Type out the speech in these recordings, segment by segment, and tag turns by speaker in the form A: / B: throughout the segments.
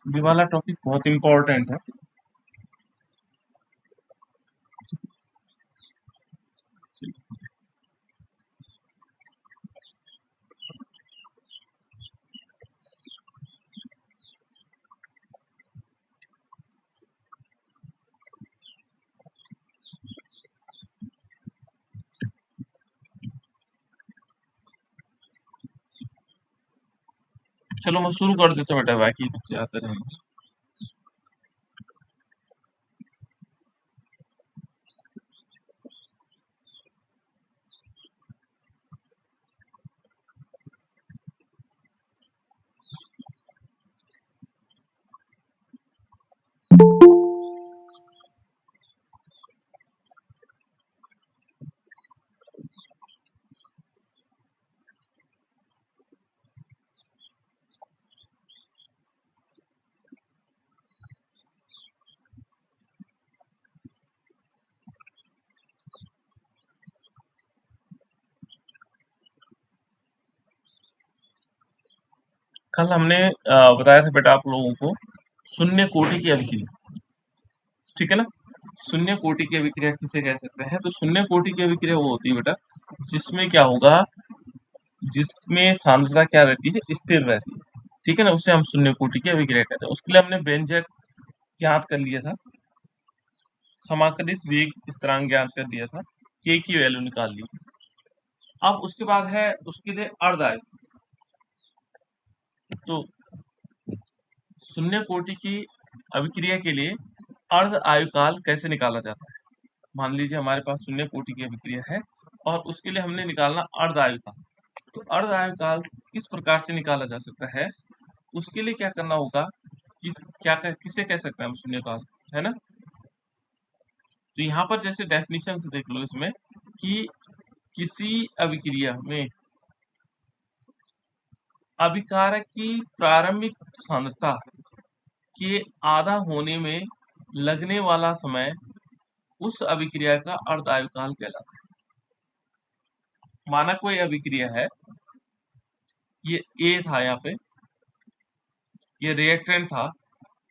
A: ये वाला टॉपिक बहुत इंपॉर्टेंट है। चलो मैं शुरू कर देता हूँ बेटा, बाकी बच्चे आते रहेंगे। कल हमने बताया था बेटा आप लोगों को शून्य कोटि की अभिक्रिया, ठीक है ना। शून्य कोटि की अभिक्रिया किसे कह सकते हैं? तो शून्य कोटि की अभिक्रिया वो होती है बेटा जिसमें क्या होगा, जिसमें सांद्रता क्या रहती है, स्थिर रहती है, ठीक है ना, उसे हम शून्य कोटि की अभिक्रिया कहते हैं। उसके लिए हमने व्यंजक ज्ञात कर लिया था, समाकलित वेग स्थिरांक ज्ञात कर लिया था, के की वैल्यू निकाल ली थी। अब उसके बाद है उसके लिए अर्ध आयु। तो शून्य कोटि की अभिक्रिया के लिए अर्ध आयुकाल कैसे निकाला जाता है? मान लीजिए हमारे पास शून्य कोटि की अभिक्रिया है और उसके लिए हमने निकालना अर्ध आयुकाल। तो अर्ध आयुकाल किस प्रकार से निकाला जा सकता है? उसके लिए क्या करना होगा, किसे कह सकते हैं हम शून्य काल, है ना। तो यहाँ पर जैसे डेफिनेशन से देख लो इसमें कि किसी अभिक्रिया में अभिकारक की प्रारंभिक सांद्रता के आधा होने में लगने वाला समय उस अभिक्रिया का अर्ध आयुकाल कहलाता है। माना कोई अभिक्रिया है, ये ए था, यहाँ पे ये रिएक्टेंट था,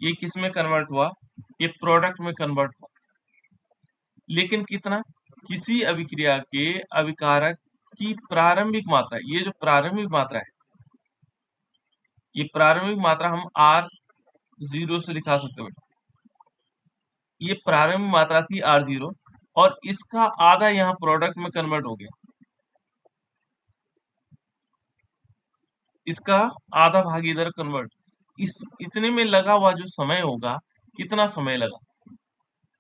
A: ये किस में कन्वर्ट हुआ, ये प्रोडक्ट में कन्वर्ट हुआ, लेकिन कितना, किसी अभिक्रिया के अभिकारक की प्रारंभिक मात्रा, ये जो प्रारंभिक मात्रा है, ये प्रारंभिक मात्रा हम R0 से दिखा सकते हैं। ये प्रारंभिक मात्रा थी R0 और इसका आधा यहाँ प्रोडक्ट में कन्वर्ट हो गया, इसका आधा भाग इधर कन्वर्ट, इस इतने में लगा हुआ जो समय होगा, कितना समय लगा,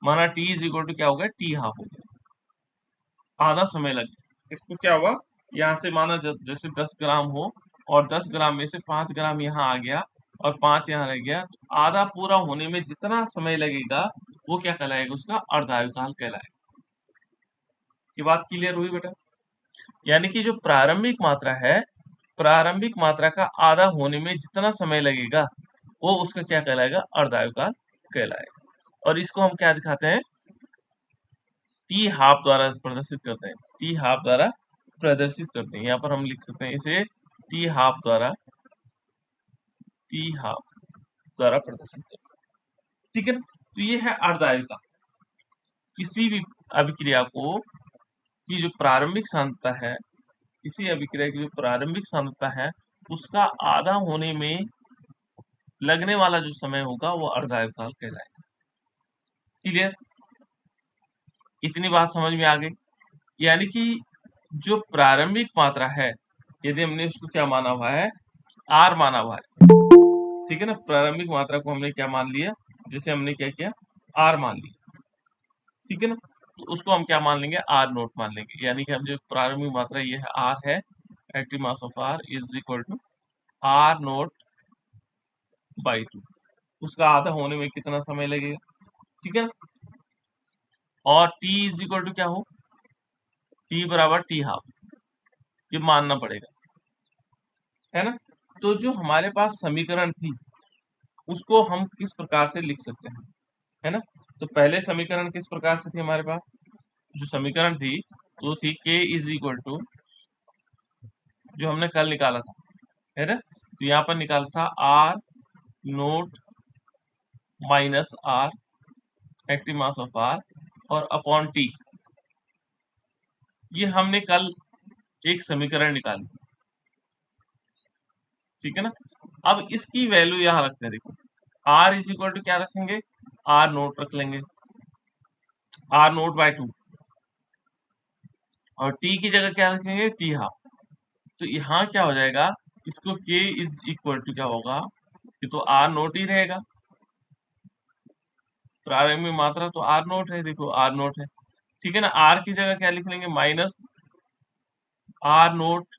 A: माना t इज इक्वल टू क्या हो गया, t हाफ हो गया, आधा समय लग गया। इसको क्या हुआ, यहाँ से माना जैसे 10 ग्राम हो और 10 ग्राम में से 5 ग्राम यहाँ आ गया और 5 यहाँ रह गया, तो आधा पूरा होने में जितना समय लगेगा वो क्या कहलाएगा, उसका अर्धायुकाल कहलाएगा। ये बात क्लियर हुई बेटा? यानी कि जो प्रारंभिक मात्रा है, प्रारंभिक मात्रा का आधा होने में जितना समय लगेगा वो उसका क्या कहलाएगा, अर्धायुकाल कहलाएगा। और इसको हम क्या दिखाते हैं, टी हाफ द्वारा प्रदर्शित करते हैं, टी हाफ द्वारा प्रदर्शित करते हैं। यहाँ पर हम लिख सकते हैं इसे टी हाफ द्वारा, टी हाफ द्वारा प्रदर्शित करते हैं, ठीक है ना। तो ये है अर्धायुकाल। किसी भी अभिक्रिया को की जो प्रारंभिक सांद्रता है, किसी अभिक्रिया की जो प्रारंभिक सांद्रता है, उसका आधा होने में लगने वाला जो समय होगा वो अर्धायुकाल कहलाएगा। क्लियर? इतनी बात समझ में आ गई। यानी कि जो प्रारंभिक मात्रा है, यदि हमने उसको क्या माना हुआ है, आर माना हुआ है, ठीक है ना। प्रारंभिक मात्रा को हमने क्या मान लिया, जैसे हमने क्या किया, आर मान लिया, ठीक है ना। तो उसको हम क्या मान लेंगे, आर नोट मान लेंगे। यानी कि हम जो प्रारंभिक मात्रा ये है आर है, active mass of R is equal to R naught by 2, उसका आधा होने में कितना समय लगेगा, ठीक है ना। और t इज इक्वल टू क्या हो, t बराबर टी हाफ, ये मानना पड़ेगा, है ना। तो जो हमारे पास समीकरण थी उसको हम किस प्रकार से लिख सकते हैं, है ना। तो पहले समीकरण किस प्रकार से थी हमारे पास, जो समीकरण थी तो थी k इज इक्वल टू जो हमने कल निकाला था, है ना? तो यहाँ पर निकाला था R naught minus R active mass of R और अपॉन टी। ये हमने कल एक समीकरण निकाली, ठीक है ना? अब इसकी वैल्यू यहाँ रखते हैं, देखो आर इज इक्वल टू क्या रखेंगे, आर नोट रख लेंगे, आर नोट बाय 2, और टी की जगह क्या रखेंगे, टी हाफ। तो यहाँ क्या हो जाएगा, इसको k इज इक्वल टू क्या होगा, ये तो आर नोट ही रहेगा, प्रारंभिक मात्रा तो आर नोट है, देखो आर नोट है, ठीक है ना? आर की जगह क्या लिख लेंगे, माइनस आर नोट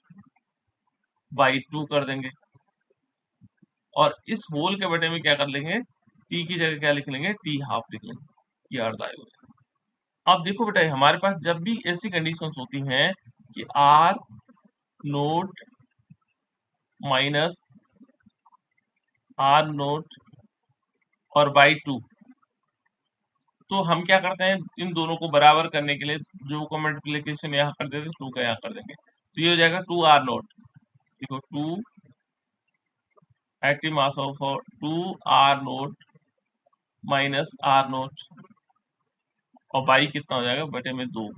A: बाई 2 कर देंगे, और इस होल के बटे में क्या कर लेंगे, टी की जगह क्या लिख लेंगे, टी हाफ लिख लेंगे, ये अर्ध आयु है। अब देखो बेटा, हमारे पास जब भी ऐसी कंडीशंस होती हैं कि R naught minus R naught और बाई 2, तो हम क्या करते हैं, इन दोनों को बराबर करने के लिए जो को मल्टीप्लीकेशन यहाँ कर देते हैं, 2 का यहाँ कर देंगे, तो ये हो जाएगा 2 आर नोट, देखो 2 active mass of 2 R naught minus R naught, और बाई कितना हो जाएगा, बटे में 2,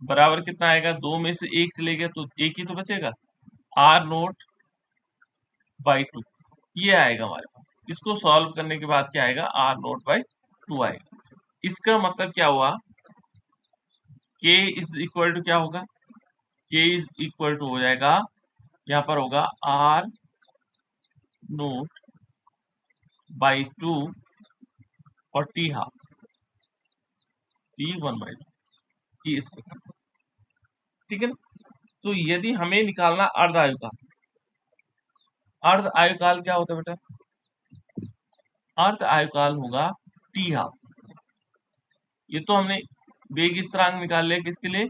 A: बराबर कितना आएगा, 2 में से 1 से लेंगे तो 1 ही तो बचेगा, आर नोट बाई 2, ये आएगा हमारे पास। इसको सॉल्व करने के बाद क्या आएगा, आर नोट बाई 2 आएगा। इसका मतलब क्या हुआ, k इज इक्वल टू क्या होगा, k इज इक्वल टू हो जाएगा, यहाँ पर होगा आर नोट बाई 2 और टी हाफ, टी 1/2, ये इस प्रकार से, ठीक है ना? तो यदि हमें निकालना अर्ध आयुकाल, अर्ध आयुकाल क्या होता है बेटा, अर्ध आयुकाल होगा टी हाफ। ये तो हमने वेग स्थिरांक निकाल लिया किसके लिए,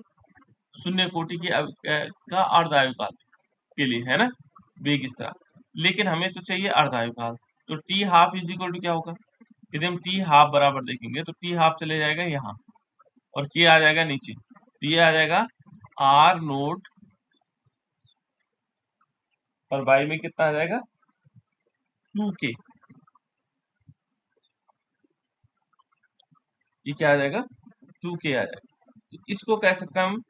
A: शून्य कोटि की का अर्ध आयुकाल के लिए, है ना, वेग स्थिरांक। लेकिन हमें तो चाहिए अर्ध आयुकाल, तो T half is equal to क्या होगा, यदि हम टी हाफ बराबर देखेंगे तो टी हाफ चले जाएगा यहाँ, और के आ जाएगा नीचे, तो ये आ जाएगा आर नोट, और बाई में कितना आ जाएगा, 2k, ये क्या आ जाएगा, 2k आ जाएगा। तो इसको कह सकते हैं हम,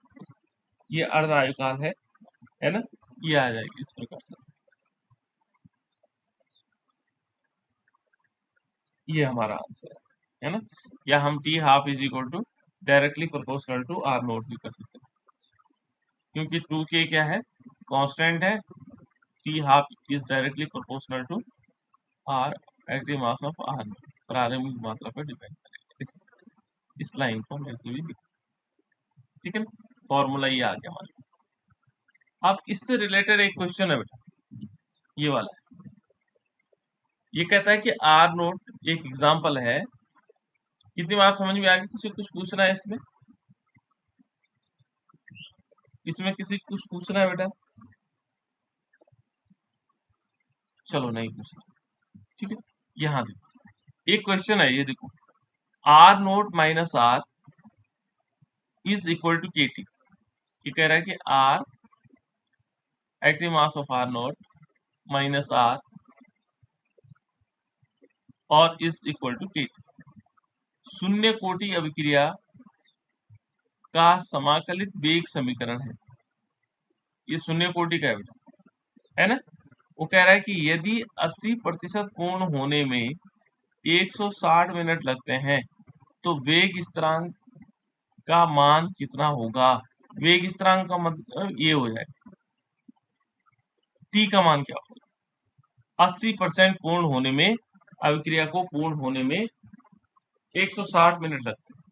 A: ये अर्ध आयुकाल है ना, ये आ जाएगी इस प्रकार से, ये हमारा आंसर है ना? या हम T half is equal to directly proportional to R naught भी कर सकते हैं, क्योंकि 2k क्या है, कांस्टेंट है, T half is directly proportional to R active mass of R, प्रारंभिक मात्रा पर डिपेंड करेगा। इस लाइन को हम ऐसे भी लिख सकते हैं, ठीक है ना? फॉर्मूला ये आ गया हमारे पास। अब इससे रिलेटेड एक क्वेश्चन है बेटा, ये वाला है, ये कहता है कि आर नोट एक एग्जांपल है, कितनी बात समझ में आ गई, किसी कुछ पूछना है इसमें, इसमें किसी कुछ पूछना है बेटा, चलो नहीं पूछना, ठीक है? यहाँ देखो एक क्वेश्चन है, ये देखो R naught minus R is equal to K T, ये कह रहा है कि R active mass of R naught minus R और is equal to K T, शून्य कोटि अभिक्रिया का समाकलित वेग समीकरण है, ये शून्य कोटि का है बेटा, है ना? वो कह रहा है कि यदि 80% पूर्ण होने में 160 मिनट लगते हैं तो वेग स्थिरांक का मान कितना होगा। वेग स्थिरांक का मतलब ये हो जाएगा, टी का मान क्या होगा, 80% पूर्ण होने में, अभिक्रिया को पूर्ण होने में 160 मिनट लगते हैं,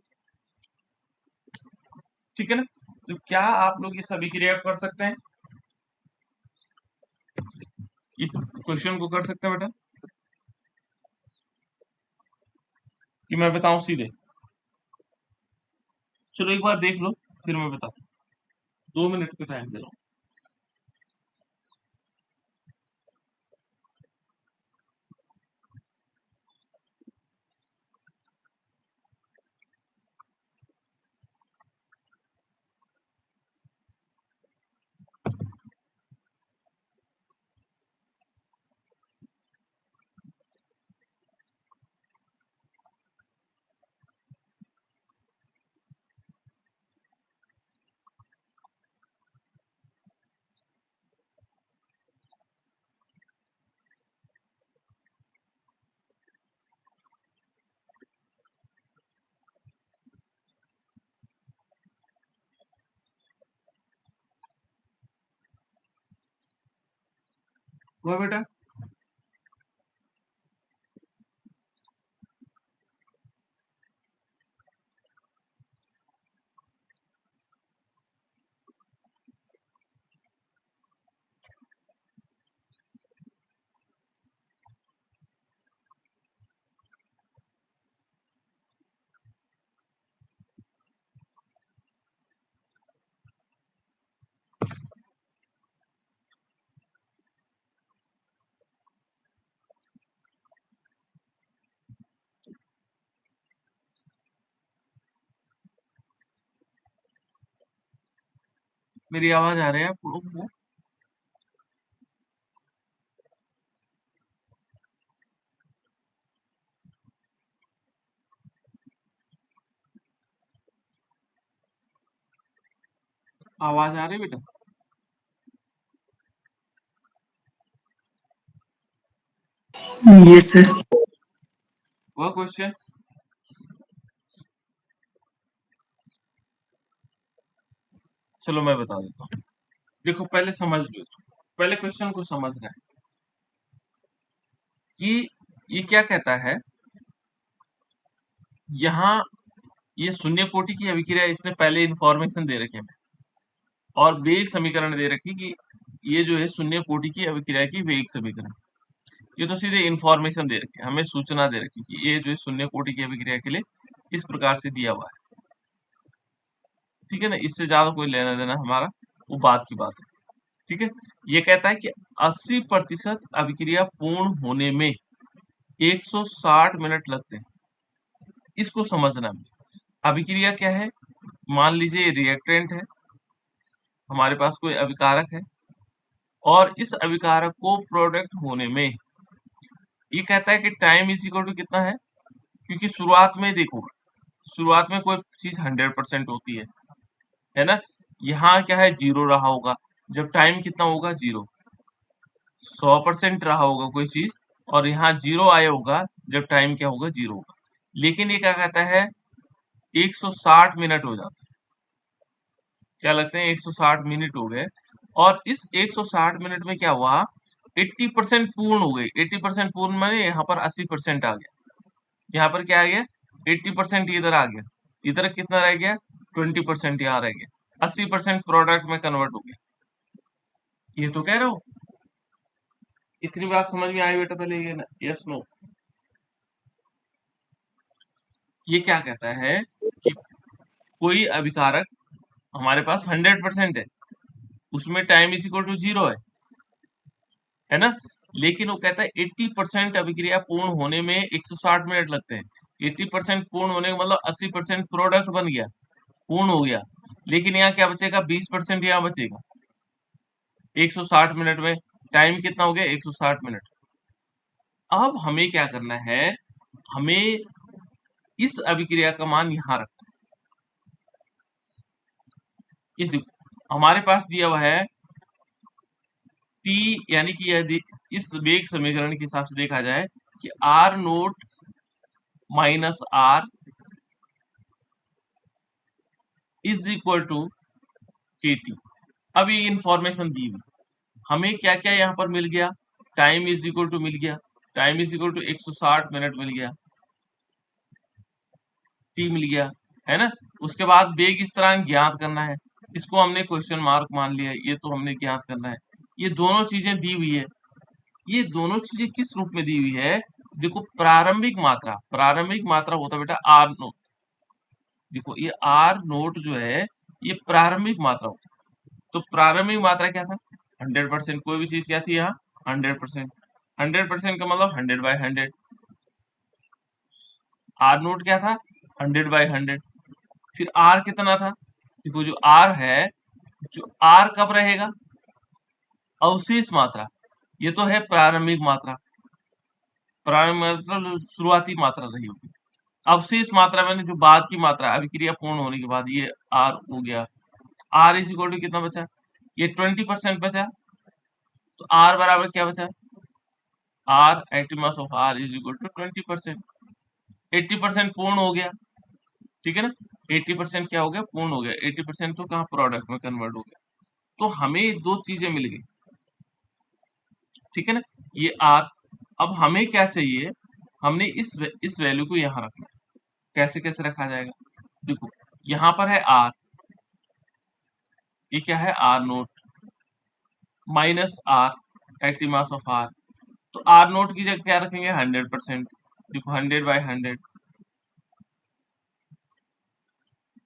A: ठीक है ना? तो क्या आप लोग इस अभिक्रिया को कर सकते हैं, इस क्वेश्चन को कर सकते हैं बेटा, कि मैं बताऊं सीधे, चलो एक बार देख लो फिर मैं बताता हूँ, 2 मिनट का टाइम दे रहा हूँ। हुआ बेटा? मेरी आवाज आ रही है आप लोगों को? आवाज आ रही है बेटा?
B: Yes sir.
A: वह क्वेश्चन? चलो मैं बता देता हूँ। देखो पहले समझ लो इसको। पहले क्वेश्चन को समझना है कि ये क्या कहता है। यहाँ ये शून्य कोटि की अभिक्रिया, इसने पहले इंफॉर्मेशन दे रखी है और वेग समीकरण दे रखी कि ये जो है शून्य कोटि की अभिक्रिया की वेग समीकरण। ये तो सीधे इंफॉर्मेशन दे रखी है, हमें सूचना दे रखी कि ये जो है शून्य कोटि की अभिक्रिया के लिए इस प्रकार से दिया हुआ है। ठीक है ना, इससे ज्यादा कोई लेना देना हमारा वो बात की बात है। ठीक है, ये कहता है कि 80% अभिक्रिया पूर्ण होने में 160 मिनट लगते हैं। इसको समझना है। अभिक्रिया क्या है? मान लीजिए रिएक्टेंट है, हमारे पास कोई अभिकारक है और इस अभिकारक को प्रोडक्ट होने में ये कहता है कि टाइम इज इक्वल टू कितना है। क्योंकि शुरुआत में देखो, शुरुआत में कोई चीज 100% होती है ना। यहाँ क्या है, जीरो रहा होगा जब टाइम कितना होगा, जीरो। 100% रहा होगा कोई चीज और यहाँ जीरो आया होगा जब टाइम क्या होगा, जीरो होगा। लेकिन ये क्या कहता है, 160 मिनट हो जाता है। क्या लगते हैं, 160 मिनट हो गए और इस 160 मिनट में क्या हुआ, 80% पूर्ण हो गई। 80% पूर्ण माने यहाँ पर 80% आ गया। यहाँ पर क्या आ गया, 80% इधर आ गया। इधर कितना रह गया, 20% यहाँ रह गया। 80% प्रोडक्ट में कन्वर्ट हो गया। ये तो कह रहा हूँ। इतनी बात समझ में आई बेटा? पहले ये यस नो। ये क्या कहता है कि कोई अभिकारक हमारे पास 100% है, उसमें time is equal to zero है ना। लेकिन वो कहता है 80% अभिक्रिया पूर्ण होने में 160 मिनट लगते हैं। 80% पूर्ण होने का मतलब 80% प्रोडक्ट बन गया, पूर्ण हो गया। लेकिन यहाँ क्या बचेगा, 20% यहाँ बचेगा 160 मिनट में। टाइम कितना हो गया, 160 मिनट। अब हमें क्या करना है, हमें इस अभिक्रिया का मान यहाँ रखना है। इस देखो हमारे पास दिया हुआ है टी, यानी कि यदि इस वेग समीकरण के हिसाब से देखा जाए कि R naught minus R is equal to K T. अब ये इंफॉर्मेशन दी हुई, हमें क्या क्या यहाँ पर मिल गया, टाइम इज इक्वल टू मिल गया, time is equal to 160 minute मिल गया, टी मिल गया, है ना। उसके बाद वेग स्थिरांक ज्ञात करना है, इसको हमने क्वेश्चन मार्क मान लिया, ये तो हमने ज्ञात करना है। ये दोनों चीजें दी हुई है। ये दोनों चीजें किस रूप में दी हुई है, देखो प्रारंभिक मात्रा, प्रारंभिक मात्रा होता है बेटा आर नोट। देखो ये आर नोट जो है ये प्रारंभिक मात्रा होता है। तो प्रारंभिक मात्रा क्या था, 100%। कोई भी चीज क्या थी यहाँ, 100%। 100% का मतलब 100/100। आर नोट क्या था, 100/100। फिर आर कितना था, देखो जो आर है, जो आर कब रहेगा, अवशेष मात्रा। ये तो है प्रारंभिक मात्रा, प्रारंभिक मतलब शुरुआती मात्रा रही होगी। अवशेष मात्रा मैंने जो बाद की मात्रा, अभिक्रिया पूर्ण होने के बाद, ये आर हो गया। आर इज इक्वल टू कितना बचा, ये 20% बचा। तो आर बराबर क्या बचा, R active mass of R is equal to 20%। 80% पूर्ण हो गया, ठीक है ना। 80% क्या हो गया, पूर्ण हो गया। 80% तो कहाँ, प्रोडक्ट में कन्वर्ट हो गया। तो हमें दो चीजें मिल गई, ठीक है ना, ये आर। अब हमें क्या चाहिए, हमने इस वैल्यू को यहाँ रखना है। कैसे कैसे रखा जाएगा, देखो यहाँ पर है आर, ये क्या है R naught minus R active mass of R. तो आर नोट की जगह क्या रखेंगे 100%, देखो 100/100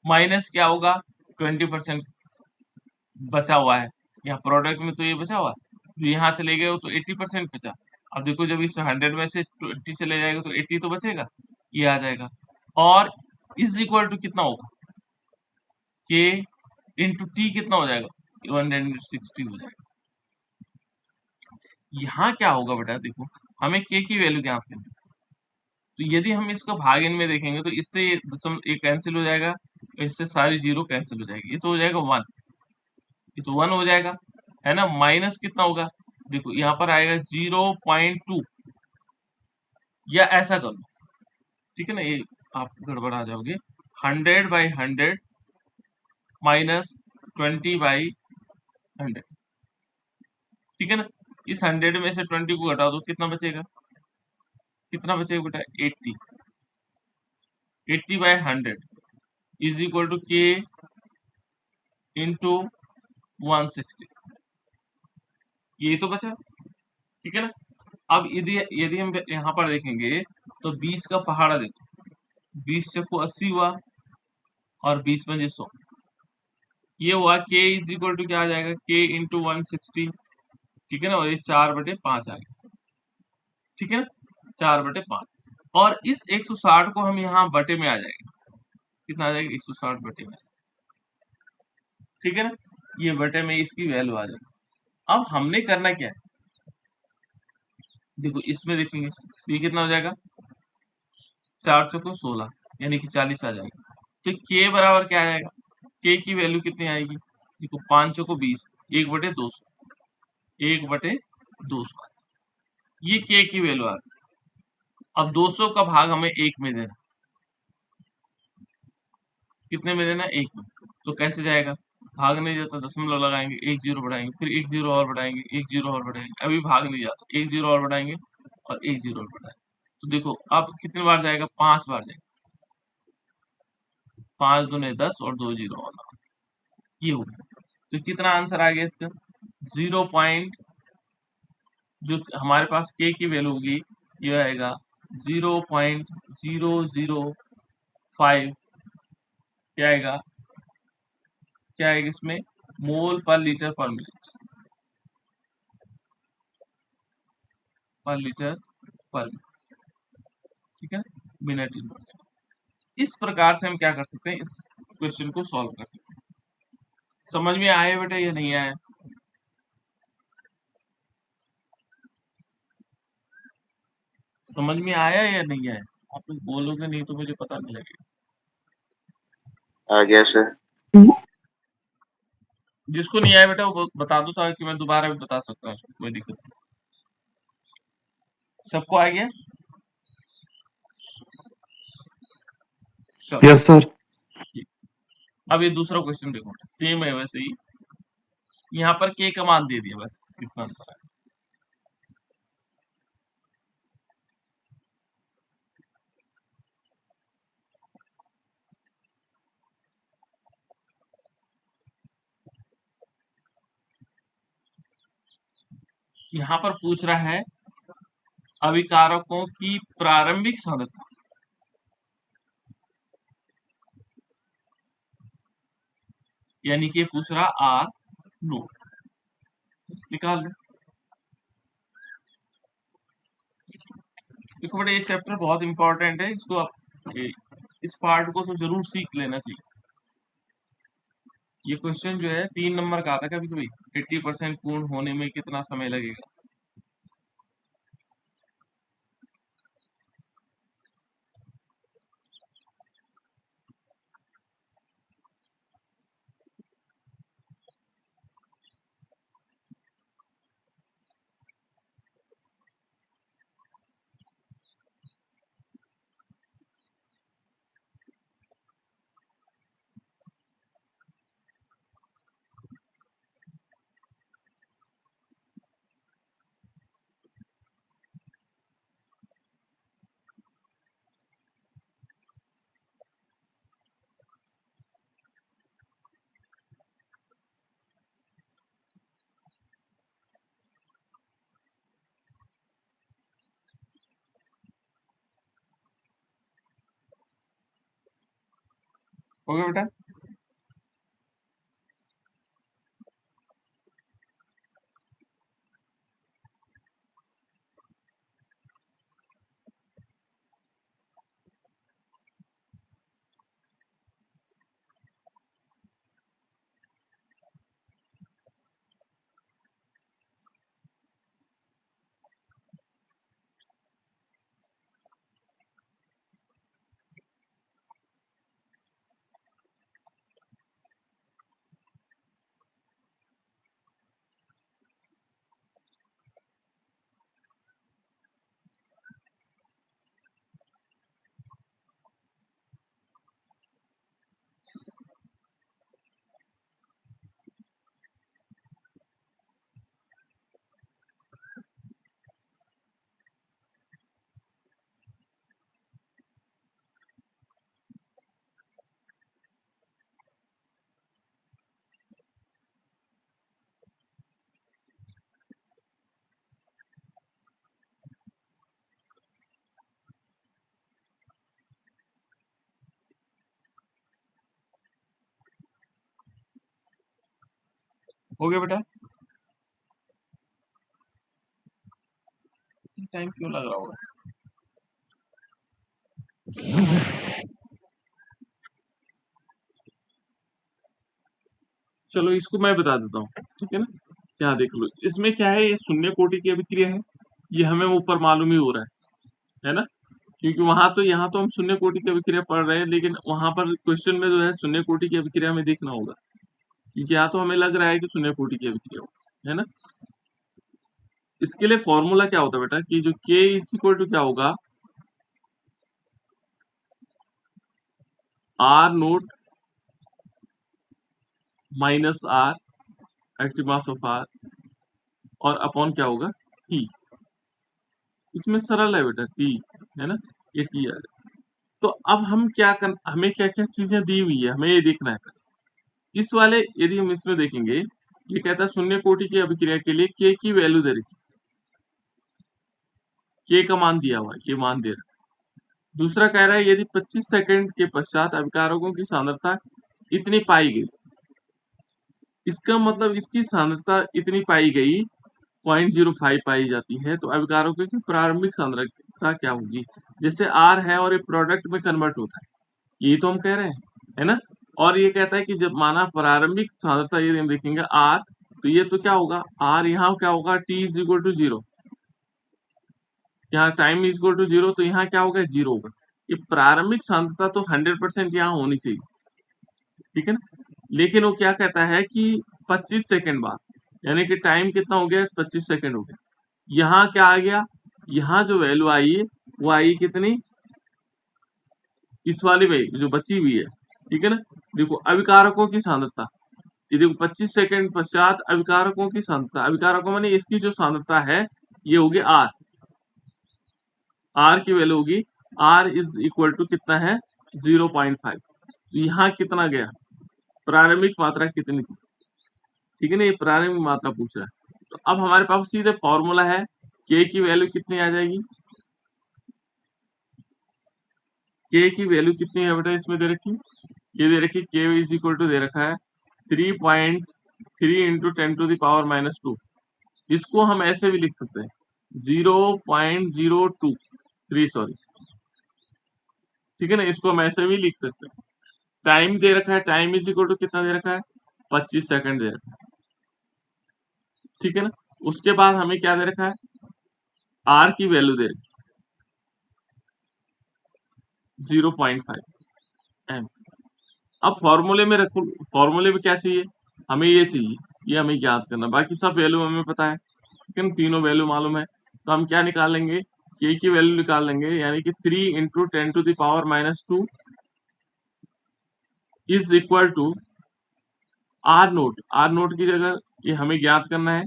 A: माइनस क्या होगा 20% बचा हुआ है, यहाँ प्रोडक्ट में तो ये बचा हुआ है, जो यहाँ चले गए वो तो 80% बचा। अब देखो जब इस 100 में से 20 चले जाएगा तो 80 तो बचेगा, ये आ जाएगा। और इज इक्वल टू कितना होगा, के इंटू टी कितना हो जाएगा 160 हो जाएगा। यहाँ क्या होगा बेटा, देखो हमें के की वैल्यू ज्ञात करनी है। तो यदि हम इसको भाग इनमें देखेंगे तो इससे ये ये कैंसिल हो जाएगा, इससे सारी जीरो कैंसिल हो जाएगी, ये तो हो जाएगा 1, ये तो 1 हो जाएगा, है ना। माइनस कितना होगा, देखो यहाँ पर आएगा 0.2, या ऐसा कर लो, ठीक है ना, ये आप गड़बड़ा जाओगे, 100/100 माइनस 20/100, ठीक है ना। इस 100 में से 20 को घटा दो, कितना बचेगा, कितना बचेगा बेटा 80, 80/100 इज इक्वल टू के इंटू 160, यही तो बचा, ठीक है ना। अब यदि यदि हम यहाँ पर देखेंगे तो 20 का पहाड़ा देखो, 20 चक्कू 80 हुआ और 20 पंजे 100, ये हुआ के इज इक्वल टू क्या आ जाएगा के इंटू 160, ठीक है ना, और ये 4/5 आ गया, ठीक है ना, 4/5। और इस 160 को हम यहाँ बटे में आ जाएगा, कितना आ जाएगा 160 बटे में, ठीक है ना, ये बटे में इसकी वैल्यू आ जाएगी। अब हमने करना क्या है, देखो इसमें देखेंगे तो ये कितना हो जाएगा 4 चौको 16, यानी कि 40 आ जाएगा। तो के बराबर क्या आ जाएगा, के की वैल्यू कितनी आएगी, देखो 5 चौको 20, 1/200, 1/200, ये के की वैल्यू आ गई। अब 200 का भाग हमें 1 में देना, कितने में देना 1 में, तो कैसे जाएगा, भाग नहीं जाता, दशमलव लगाएंगे, एक जीरो बढ़ाएंगे, फिर एक जीरो और बढ़ाएंगे, एक जीरो और बढ़ाएंगे, अभी भाग नहीं जाता, एक जीरो और बढ़ाएंगे और एक जीरो और बढ़ाएंगे। तो देखो अब कितनी बार जाएगा, 5 बार जाएगा, 5 दूने 10 और 2 जीरो और, ये हो गया। तो कितना आंसर आ गया इसका, 0 पॉइंट, जो हमारे पास के की वैल्यू होगी ये आएगा 0.005, क्या आएगा, क्या आएगा इसमें, मोल पर लीटर पर मिनट, पर लीटर पर मिनट, ठीक है, मिनट इनवर्स। इस प्रकार से हम क्या कर सकते हैं, इस क्वेश्चन को सॉल्व कर सकते हैं। समझ में आया बेटा या नहीं आया, समझ में आया या नहीं आया, आप लोग बोलोगे नहीं तो मुझे पता नहीं लगेगा।
B: आ गया सर।
A: जिसको नहीं आया बेटा वो बता दो, ताकि मैं दोबारा भी बता सकता हूँ, कोई दिक्कत नहीं। सबको आ गया, चलो
B: यस सर।
A: ठीक। अब ये दूसरा क्वेश्चन देखो, सेम है वैसे ही, यहाँ पर के का मान दे दिया, बस कितना अंतर है। यहाँ पर पूछ रहा है अभिकारकों की प्रारंभिक सांद्रता, यानी कि पूछ रहा आर नोट, निकाल लो। देखो बेटा ये चैप्टर बहुत इंपॉर्टेंट है, इसको आप इस पार्ट को तो जरूर सीख लेना चाहिए। ये क्वेश्चन जो है 3 नंबर का आता है कभी कभी, 80% पूर्ण होने में कितना समय लगेगा। हो गया बेटा? हो गया बेटा? टाइम क्यों लग रहा होगा? चलो इसको मैं बता देता हूँ, ठीक है ना? यहाँ देख लो, इसमें क्या है, ये शून्य कोटि की अभिक्रिया है, ये हमें ऊपर मालूम ही हो रहा है ना? क्योंकि वहां तो यहाँ तो हम शून्य कोटि की अभिक्रिया पढ़ रहे हैं, लेकिन वहां पर क्वेश्चन में जो है शून्य कोटि की अभिक्रिया में देखना होगा, क्योंकि यहाँ तो हमें लग रहा है कि शून्य कोटि की अभिक्रिया हो, है ना? इसके लिए फॉर्मूला क्या होता है बेटा, कि जो k इज इक्वल टू क्या होगा, R naught minus R active mass of R और अपॉन क्या होगा, टी। इसमें सरल है बेटा, टी, है ना? ये टी आ जाए। तो अब हम क्या कर, हमें क्या क्या चीजें दी हुई है, हमें ये देखना है। इस वाले यदि हम इसमें देखेंगे, ये कहता है शून्य कोटि की अभिक्रिया के लिए k की वैल्यू दे रखी, k का मान दिया हुआ है, ये मान दे रहा है। दूसरा कह रहा है यदि 25 सेकंड के पश्चात अभिकारकों की सांद्रता इतनी पाई गई, इसका मतलब इसकी सांद्रता इतनी पाई गई 0.05 पाई जाती है, तो अभिकारकों की प्रारंभिक सांद्रता क्या होगी? जैसे R है और ये प्रोडक्ट में कन्वर्ट होता है, ये तो हम कह रहे हैं, है ना? और ये कहता है कि जब माना प्रारंभिक सांद्रता यदि हम देखेंगे R, तो ये तो क्या होगा, R यहाँ क्या होगा, T इज इक्वल टू 0, यहाँ टाइम इज इक्वल टू 0, तो यहाँ क्या होगा, 0 होगा। ये प्रारंभिक सांद्रता तो 100% यहाँ होनी चाहिए, ठीक है ना? लेकिन वो क्या कहता है कि 25 सेकंड बाद, यानी कि टाइम कितना हो गया, 25 सेकंड हो गया। यहाँ क्या आ गया, यहाँ जो वैल्यू आई वो आई कितनी, इस वाली वैल्यू जो बची हुई है, ठीक है ना? देखो अभिकारकों की सांद्रता, ये देखो 25 सेकंड पश्चात अभिकारकों की सांद्रता, अभिकारकों माने इसकी जो सांद्रता है ये होगी आर, आर की वैल्यू होगी, आर इज इक्वल टू कितना है, 0.5। तो यहाँ कितना गया, प्रारंभिक मात्रा कितनी थी, ठीक है ना? ये प्रारंभिक मात्रा पूछ रहा है। तो अब हमारे पास सीधे फॉर्मूला है, के की वैल्यू कितनी आ जाएगी, के की वैल्यू कितनी है बेटा, इसमें दे रखी, ये दे रखी के इज इक्वल टू दे रखा है 3.3 इंटू 10⁻⁻²। इसको हम ऐसे भी लिख सकते हैं 0.023, सॉरी, ठीक है ना? इसको हम ऐसे भी लिख सकते हैं। टाइम दे रखा है, टाइम इज इक्वल टू कितना दे रखा है, 25 सेकंड दे रखा है, ठीक है ना? उसके बाद हमें क्या दे रखा है, आर की वैल्यू दे रखी 0.5 एम। अब फॉर्मूले में रखो, फॉर्मूले में क्या चाहिए, हमें ये चाहिए, ये हमें याद करना, बाकी सब वैल्यू हमें पता है, ठीक है ना? तीनों वैल्यू मालूम है, तो हम क्या निकाल लेंगे, के की वैल्यू निकाल लेंगे, यानी कि 3 into 10⁻⁻² is equal to R naught, R naught की जगह ये हमें ज्ञात करना है,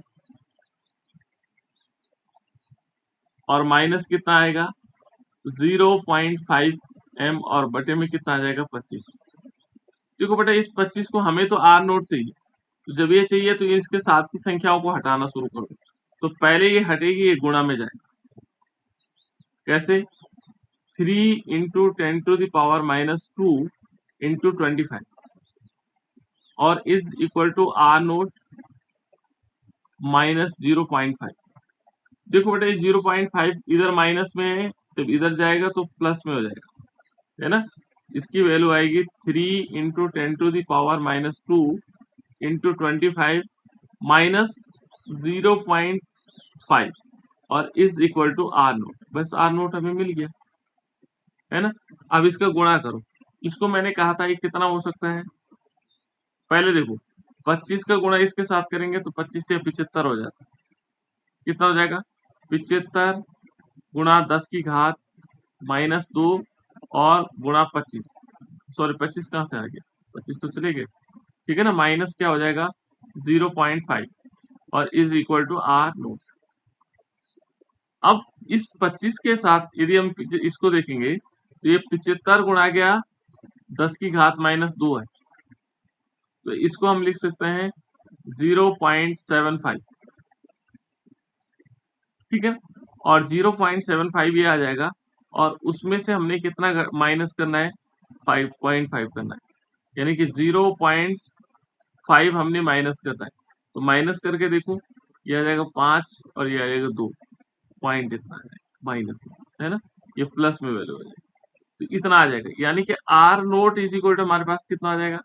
A: और माइनस कितना आएगा 0.5 एम, और बटे में कितना आ जाएगा 25। देखो बेटा इस 25 को हमें तो आर नोट चाहिए, तो जब ये चाहिए तो इसके साथ की संख्याओं को हटाना शुरू करो, तो पहले ये हटेगी, ये गुणा में जाएगा, कैसे, 3 इंटू 10⁻⁻² इंटू 25 और is equal to R naught minus 0.5। देखो बेटा ये 0.5 इधर माइनस में है, जब इधर जाएगा तो प्लस में हो जाएगा, है ना। इसकी वैल्यू आएगी 3 इंटू 10⁻⁻2 इंटू 25 माइनस 0.5 और is equal to R naught. बस आर नोट हमें मिल गया, है ना। अब इसका गुणा करो। इसको मैंने कहा था ये कितना हो सकता है, पहले देखो 25 का गुणा इसके साथ करेंगे तो 25 से 75 हो जाता है। कितना हो जाएगा 75 गुणा 10 की घात माइनस 2 और गुणा 25, सॉरी 25 कहाँ से आ गया, 25 तो चले गए, ठीक है ना। माइनस क्या हो जाएगा 0.5 और is equal to R naught. अब इस 25 के साथ यदि हम इसको देखेंगे तो ये 75 गुणा गया 10 की घात माइनस 2 है, तो इसको हम लिख सकते हैं 0.75, ठीक है। और 0.75 ये आ जाएगा और उसमें से हमने कितना माइनस करना है 5.5 करना है, यानी कि 0.5 हमने माइनस करना है। तो माइनस करके देखो ये आ जाएगा 5 और ये आ जाएगा 2 पॉइंट, इतना है माइनस, है ना। ये प्लस में वैल्यू हो जाएगी, तो इतना आ जाएगा, यानी कि R naught is equal to हमारे पास कितना आ जाएगा,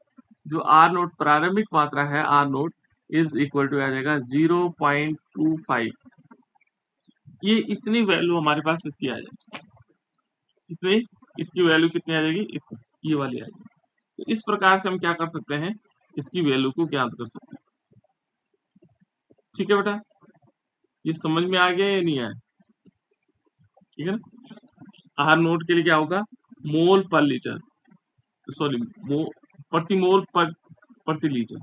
A: जो आर नोट प्रारंभिक मात्रा है R naught is equal to आ जाएगा 0.25। ये इतनी वैल्यू हमारे पास इसकी आ जाएगी, कितनी, इसकी वैल्यू कितनी आ जाएगी, इतनी, ये वाली आ जाएगी। तो इस प्रकार से हम क्या कर सकते हैं, इसकी वैल्यू को ज्ञात कर सकते हैं, ठीक है बेटा। ये समझ में आ गया या नहीं आया, ठीक है ना। आर नोट के लिए क्या होगा, मोल पर लीटर, सॉरी प्रति मोल पर प्रति लीटर,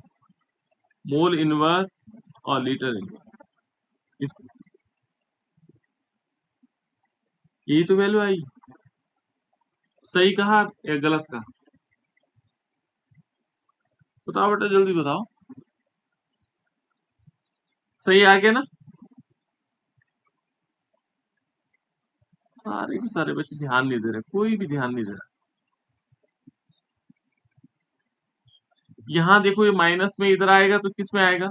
A: मोल इनवर्स और लीटर इनवर्स, यही तो वैल्यू आई। सही कहा या गलत कहा, बताओ बेटा जल्दी बताओ, सही आ गया ना। सारे के सारे बच्चे ध्यान नहीं दे रहे, कोई भी ध्यान नहीं दे रहा। यहाँ देखो ये माइनस में इधर आएगा तो किस में आएगा,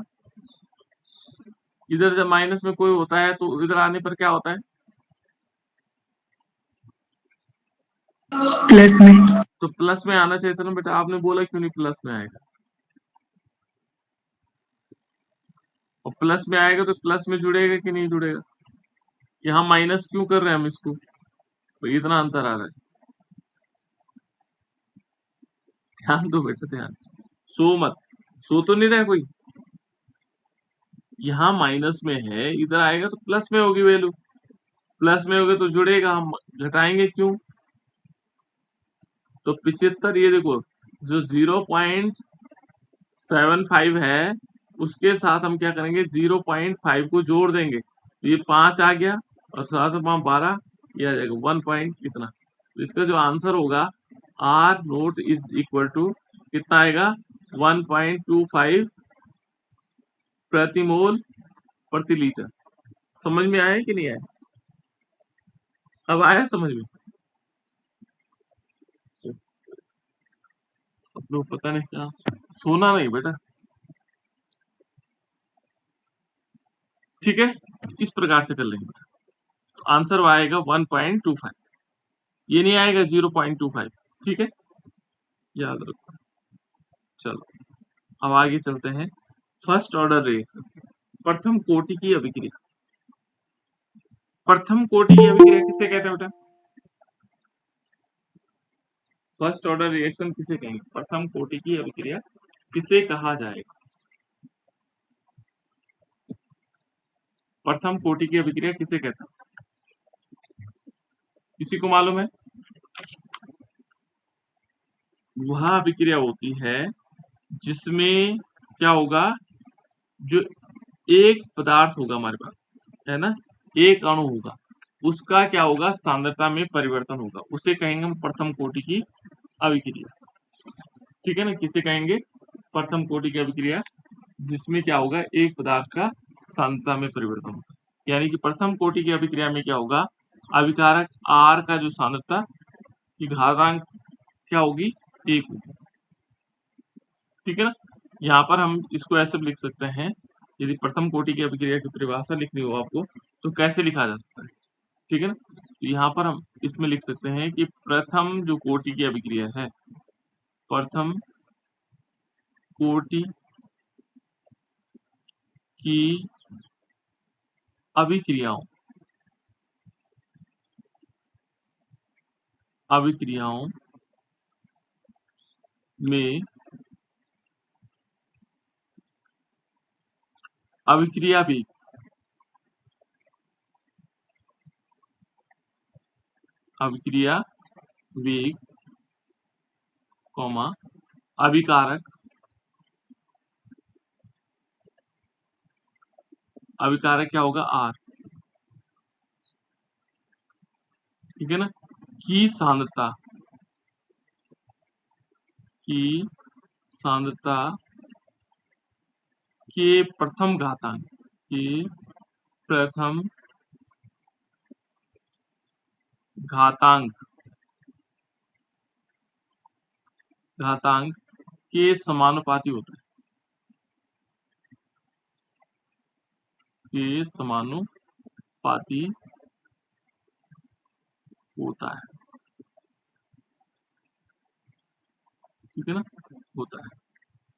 A: इधर जब माइनस में कोई होता है तो इधर आने पर क्या होता है,
C: प्लस में।
A: तो प्लस में आना चाहिए था ना बेटा, आपने बोला क्यों नहीं प्लस में आएगा। और प्लस में आएगा तो प्लस में जुड़ेगा कि नहीं जुड़ेगा, यहाँ माइनस क्यों कर रहे हैं हम इसको, तो इतना अंतर आ रहा है, ध्यान दो बेटा ध्यान, सो मत, सो तो नहीं रहा कोई। यहाँ माइनस में है, इधर आएगा तो प्लस में होगी वैल्यू, प्लस में होगा तो जुड़ेगा, हम घटाएंगे क्यों। तो 75 ये देखो जो 0.75 है उसके साथ हम क्या करेंगे 0.5 को जोड़ देंगे, तो ये 5 आ गया और साथ में 12, ये आ जाएगा 1 पॉइंट कितना। तो इसका जो आंसर होगा R naught is equal to कितना आएगा 1.25 प्रति मोल प्रति लीटर। समझ में आया कि नहीं आया, अब आया समझ में, अब लोग पता नहीं क्या, सोना नहीं बेटा, ठीक है। इस प्रकार से कर लेंगे, तो आंसर आएगा 1.25, ये नहीं आएगा 0.25, ठीक है, याद रखो। चलो अब आगे चलते हैं, फर्स्ट ऑर्डर रिएक्शन, प्रथम कोटि की अभिक्रिया। प्रथम कोटि की अभिक्रिया किसे कहते हैं बेटा, फर्स्ट ऑर्डर रिएक्शन किसे कहेंगे, प्रथम कोटि की अभिक्रिया किसे कहा जाएगा, प्रथम कोटि की अभिक्रिया किसे कहते हैं, किसी को मालूम है। वह अभिक्रिया होती है जिसमें क्या होगा, जो एक पदार्थ होगा हमारे पास, है ना, एक अणु होगा, उसका क्या होगा सांद्रता में परिवर्तन होगा, उसे कहेंगे हम प्रथम कोटि की अभिक्रिया, ठीक है ना। किसे कहेंगे, प्रथम कोटि की अभिक्रिया जिसमें क्या होगा एक पदार्थ का सांद्रता में परिवर्तन होगा, यानी कि प्रथम कोटि की अभिक्रिया में क्या होगा, अभिकारक R का जो सांद्रता की घातांक क्या होगी 1 होगी। ठीक है ना। यहाँ पर हम इसको ऐसे भी लिख सकते हैं, यदि प्रथम कोटि की अभिक्रिया की परिभाषा लिखनी हो आपको तो कैसे लिखा जा सकता है। ठीक है ना। तो यहाँ पर हम इसमें लिख सकते हैं कि प्रथम जो कोटि की अभिक्रिया है, प्रथम कोटि की अभिक्रियाओं में अभिक्रिया वेग कॉमा अभिकारक क्या होगा R। ठीक है ना। की सांद्रता के प्रथम घातांक के समानुपाती होता है। ठीक है ना, होता है।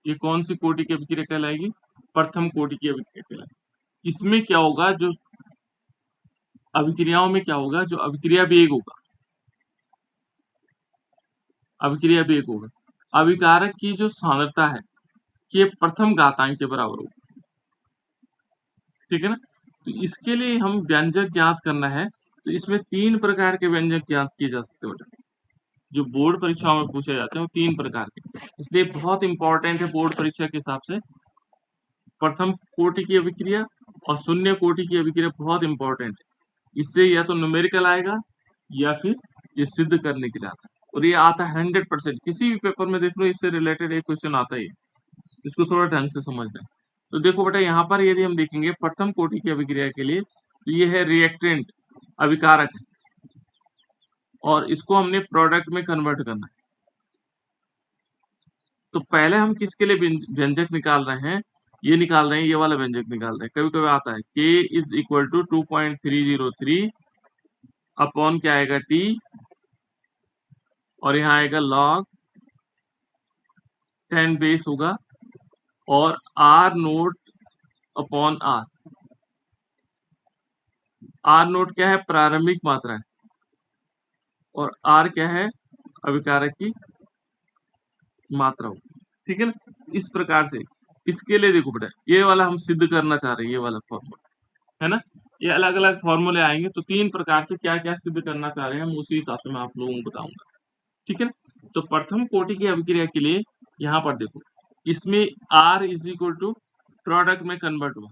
A: ये कौन सी कोटि की अभिक्रिया कहलाएगी? प्रथम कोटि की अभिक्रिया कहलाएगी। इसमें क्या होगा, जो अभिक्रियाओं में क्या होगा, जो अभिक्रिया वेग होगा, अभिकारक की जो सांद्रता है ये प्रथम घातांक के बराबर होगा। ठीक है ना। तो इसके लिए हम व्यंजक ज्ञात करना है, तो इसमें 3 प्रकार के व्यंजक ज्ञात किए जा सकते हैं। जो बोर्ड परीक्षाओं में पूछे जाते हैं वो 3 प्रकार के, इसलिए बहुत इंपॉर्टेंट है बोर्ड परीक्षा के हिसाब से। प्रथम कोटि की अभिक्रिया और शून्य कोटि की अभिक्रिया बहुत इंपॉर्टेंट है। इससे या तो न्यूमेरिकल आएगा या फिर ये सिद्ध करने के लिए आता है, और ये आता है 100%। किसी भी पेपर में देख लो इससे रिलेटेड एक क्वेश्चन आता ही है, इसको थोड़ा ढंग से समझना है। तो देखो बेटा, यहाँ पर यदि हम देखेंगे प्रथम कोटि की अभिक्रिया के लिए, तो ये है रिएक्टेंट, अभिकारक है, और इसको हमने प्रोडक्ट में कन्वर्ट करना है। तो पहले हम किसके लिए व्यंजक निकाल रहे हैं, ये निकाल रहे हैं, ये वाला व्यंजक निकाल रहे हैं। कभी कभी आता है k is equal to 2.303 upon क्या आएगा t, और यहाँ आएगा log 10 बेस होगा, और r naught upon r। r note क्या है? प्रारंभिक मात्रा है, और r क्या है? अभिकारक की मात्रा होगी। ठीक है ना। इस प्रकार से इसके लिए देखो बेटा, ये वाला हम सिद्ध करना चाह रहे हैं, ये वाला फॉर्मूला है ना। ये अलग अलग फॉर्मूले आएंगे, तो 3 प्रकार से क्या क्या सिद्ध करना चाह रहे हैं हम उसी हिसाब से मैं आप लोगों को बताऊंगा। ठीक है ना। तो प्रथम कोटि की अभिक्रिया के लिए यहाँ पर देखो, इसमें R is equal to product में कन्वर्ट हुआ,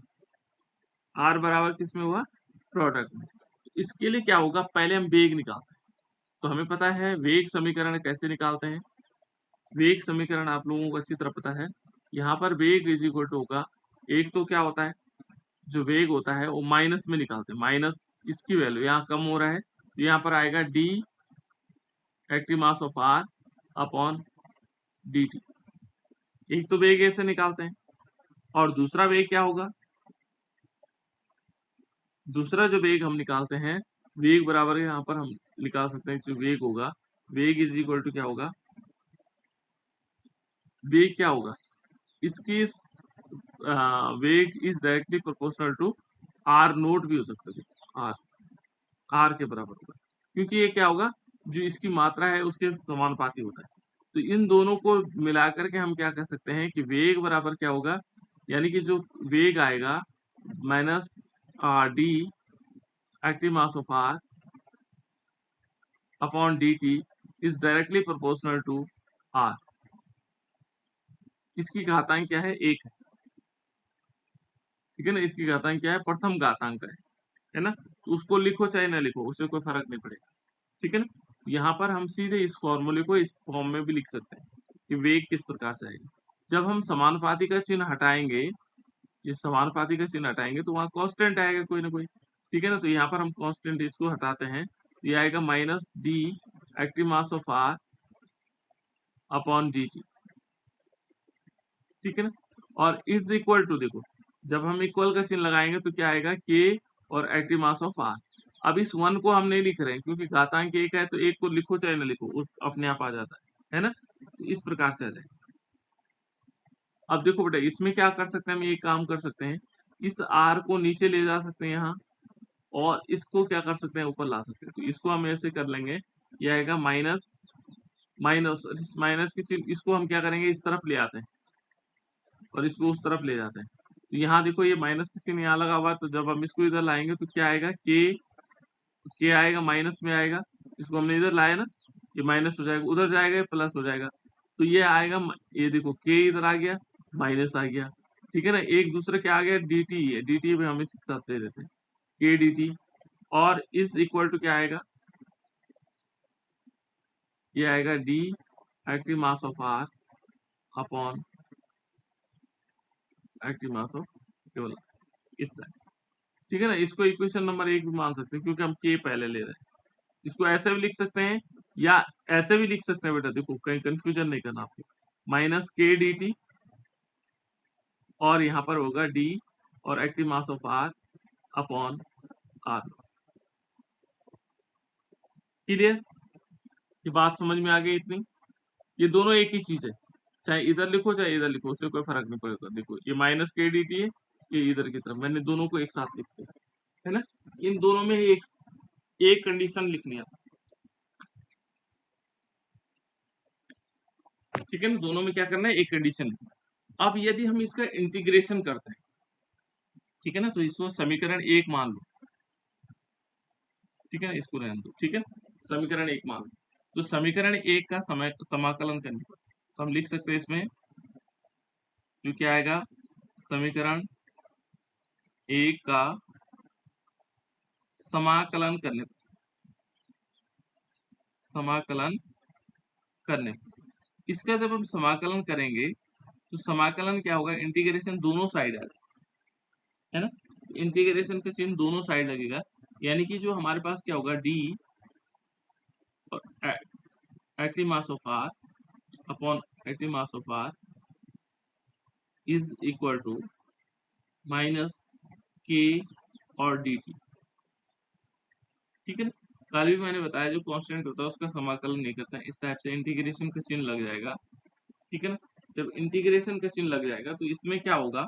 A: R बराबर किस में हुआ? प्रोडक्ट में। इसके लिए क्या होगा, पहले हम वेग निकालते हैं। तो हमें पता है वेग समीकरण कैसे निकालते हैं। वेग समीकरण आप लोगों को अच्छी तरह पता है। यहाँ पर वेग इज इक्वल टू होगा, एक तो क्या होता है, जो वेग होता है वो माइनस में निकालते हैं, माइनस इसकी वैल्यू यहाँ कम हो रहा है, तो यहाँ पर आएगा d active mass of r upon dt। एक तो वेग ऐसे निकालते हैं, और दूसरा वेग क्या होगा, दूसरा जो वेग हम निकालते हैं, वेग बराबर यहाँ पर हम निकाल सकते हैं, जो वेग होगा, वेग इज इक्वल टू क्या होगा, वेग क्या होगा, इसकी वेग is directly proportional to r naught भी हो सकता है, r के बराबर होगा, क्योंकि ये क्या होगा, जो इसकी मात्रा है उसके समानुपाती होता है। तो इन दोनों को मिलाकर के हम क्या कह सकते हैं कि वेग बराबर क्या होगा, यानी कि जो वेग आएगा minus D active mass of r upon dt is directly proportional to r। इसकी घातांक क्या है? 1 है। ठीक है ना। इसकी घातांक क्या है? प्रथम घातांक है ना। तो उसको लिखो चाहे ना लिखो, उससे कोई फर्क नहीं पड़ेगा। ठीक है ना। यहाँ पर हम सीधे इस फॉर्मूले को इस फॉर्म में भी लिख सकते हैं कि वेग किस प्रकार से आएगा। जब हम समानुपाती का चिन्ह हटाएंगे, ये समानुपाती का चिन्ह हटाएंगे तो वहां कांस्टेंट आएगा कोई ना कोई। ठीक है ना। तो यहाँ पर हम कांस्टेंट इसको हटाते हैं, ये आएगा minus D active mass of r upon D T, ठीक है ना। और इज इक्वल टू, देखो जब हम इक्वल का चिन्ह लगाएंगे तो क्या आएगा, के और एक्टिव मास ऑफ आर। अब इस वन को हम नहीं लिख रहे हैं क्योंकि घातांक एक है, तो एक को लिखो चाहे ना लिखो, उस अपने आप आ जाता है ना। तो इस प्रकार से आ जाएगा। अब देखो बेटा, इसमें क्या कर सकते हैं हम, एक काम कर सकते हैं, इस आर को नीचे ले जा सकते हैं यहाँ, और इसको क्या कर सकते हैं, ऊपर ला सकते हैं। तो इसको हम ऐसे कर लेंगे, ये आएगा माइनस माइनस, इस माइनस की चिन्ह इसको हम क्या करेंगे, इस तरफ ले आते हैं और इसको उस तरफ ले जाते हैं। तो यहाँ देखो ये माइनस की चिन्ह यहाँ लगा हुआ है, तो जब हम इसको इधर लाएंगे तो क्या आएगा, के आएगा, माइनस में आएगा। इसको हमने इधर लाया ना, ये माइनस हो जाएगा, उधर जाएगा ये प्लस हो जाएगा। तो ये आएगा, ये देखो के इधर आ गया, माइनस आ गया, ठीक है ना। एक दूसरे क्या आ गया, डी टी है, डी टी भी हम इसके साथ दे देते हैं, के डी टी। और इस इक्वल टू क्या आएगा, ये आएगा D active mass of R upon active mass of केवल, इस टाइप, ठीक है ना। इसको इक्वेशन नंबर 1 भी मान सकते हैं क्योंकि हम के पहले ले रहे हैं। इसको ऐसे भी लिख सकते हैं या ऐसे भी लिख सकते हैं बेटा, देखो कहीं कंफ्यूजन नहीं करना आपको, माइनस के डी टी, और यहाँ पर होगा डी और active mass of R upon R. Clear, ये बात समझ में आ गई इतनी। ये दोनों एक ही चीज है, चाहे इधर लिखो चाहे इधर लिखो, उससे कोई फर्क नहीं पड़ेगा। देखो ये माइनस के डी टी है, ये इधर की तरफ, मैंने दोनों को एक साथ लिख दिया है ना। इन दोनों में एक कंडीशन लिखनी है, ठीक है ना। दोनों में क्या करना है, एक कंडीशन लिखना है। अब यदि हम इसका इंटीग्रेशन करते हैं, ठीक है ना, तो इसको समीकरण 1 मान लो, ठीक है ना, इसको रहने दो, ठीक है। समीकरण 1 मान लो, तो समीकरण 1 का समाकलन करने पर तो हम लिख सकते हैं इसमें, जो क्या आएगा, समीकरण 1 का समाकलन करने पर, समाकलन करने पर, इसका जब हम समाकलन करेंगे तो समाकलन क्या होगा, इंटीग्रेशन दोनों साइड आएगा, है ना। इंटीग्रेशन का चिन्ह दोनों साइड लगेगा, यानी कि जो हमारे पास क्या होगा, डी और active mass of R upon active mass of R is equal to minus K और डी टी, ठीक है ना। कल भी मैंने बताया जो कांस्टेंट होता है उसका समाकलन नहीं करता है, इस टाइप से इंटीग्रेशन का चिन्ह लग जाएगा, ठीक है ना। जब इंटीग्रेशन का चिन्ह लग जाएगा तो इसमें क्या होगा,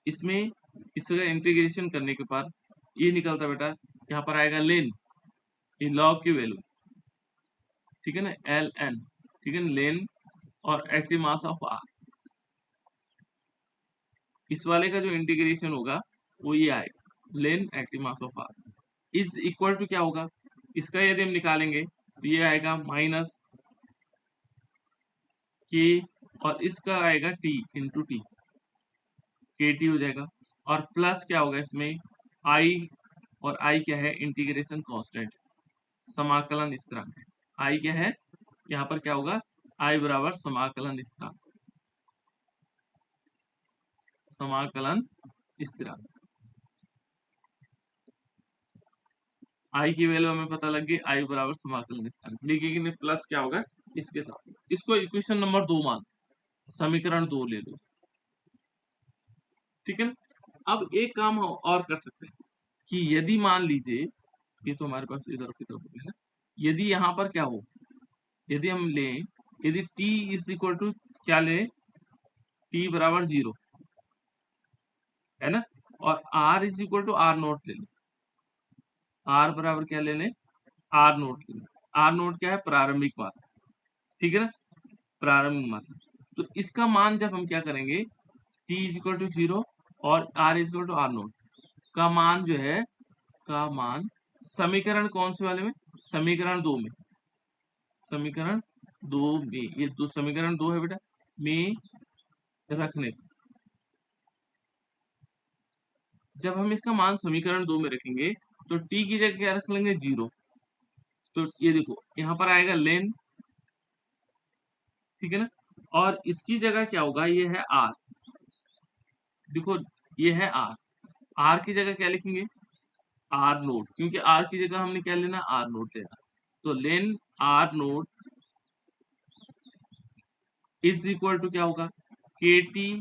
A: इसमें इसका इंटीग्रेशन करने के बाद ये निकलता बेटा, यहाँ पर आएगा लेन, ये लॉग की वैल्यू, ठीक है ना, एल एन, ठीक है ना, लेन और एक्टिव मास ऑफ आर, इस वाले का जो इंटीग्रेशन होगा वो ये आएगा, लेन active mass of R is equal to क्या होगा, इसका यदि हम निकालेंगे तो ये आएगा माइनस के, और इसका आएगा टी इंटू टी, के टी हो जाएगा, और प्लस क्या होगा इसमें, आई, और आई क्या है, इंटीग्रेशन कांस्टेंट, समाकलन स्थिरांक है। आई क्या है, यहाँ पर क्या होगा, आई बराबर समाकलन स्थिरांक, समाकलन स्थिरांक, आई की वैल्यू हमें पता लग गई, आई बराबर समाकलन स्थिरांक लिखिए कि नहीं, प्लस क्या होगा इसके साथ, इसको इक्वेशन नंबर 2 मान, समीकरण 2 ले लो, ठीक है ना। अब एक काम और कर सकते हैं कि यदि मान लीजिए, ये तो हमारे पास इधर की तरफ हो गया ना, यदि यहाँ पर क्या हो, यदि हम लें, यदि t इज इक्वल टू क्या ले, t बराबर 0 है ना, और r is equal to R naught ले लें, r बराबर क्या ले लें, आर नोट ले लें। आर नोट क्या है, प्रारंभिक मात्रा, ठीक है ना, प्रारंभिक मात्रा। तो इसका मान जब हम क्या करेंगे, t इज इक्वल टू 0 और r is equal to R naught का मान जो है, का मान समीकरण कौन से वाले में, समीकरण 2 में, समीकरण 2 में, ये दो समीकरण 2 है बेटा, में रखने पर, जब हम इसका मान समीकरण 2 में रखेंगे तो t की जगह क्या रख लेंगे, 0। तो ये देखो यहाँ पर आएगा लेन, ठीक है ना, और इसकी जगह क्या होगा, ये है r, देखो ये है r, r की जगह क्या लिखेंगे, आर नोट, क्योंकि आर की जगह हमने क्या लेना, आर नोट लेना, तो लेन R naught is equal to क्या होगा, के टी,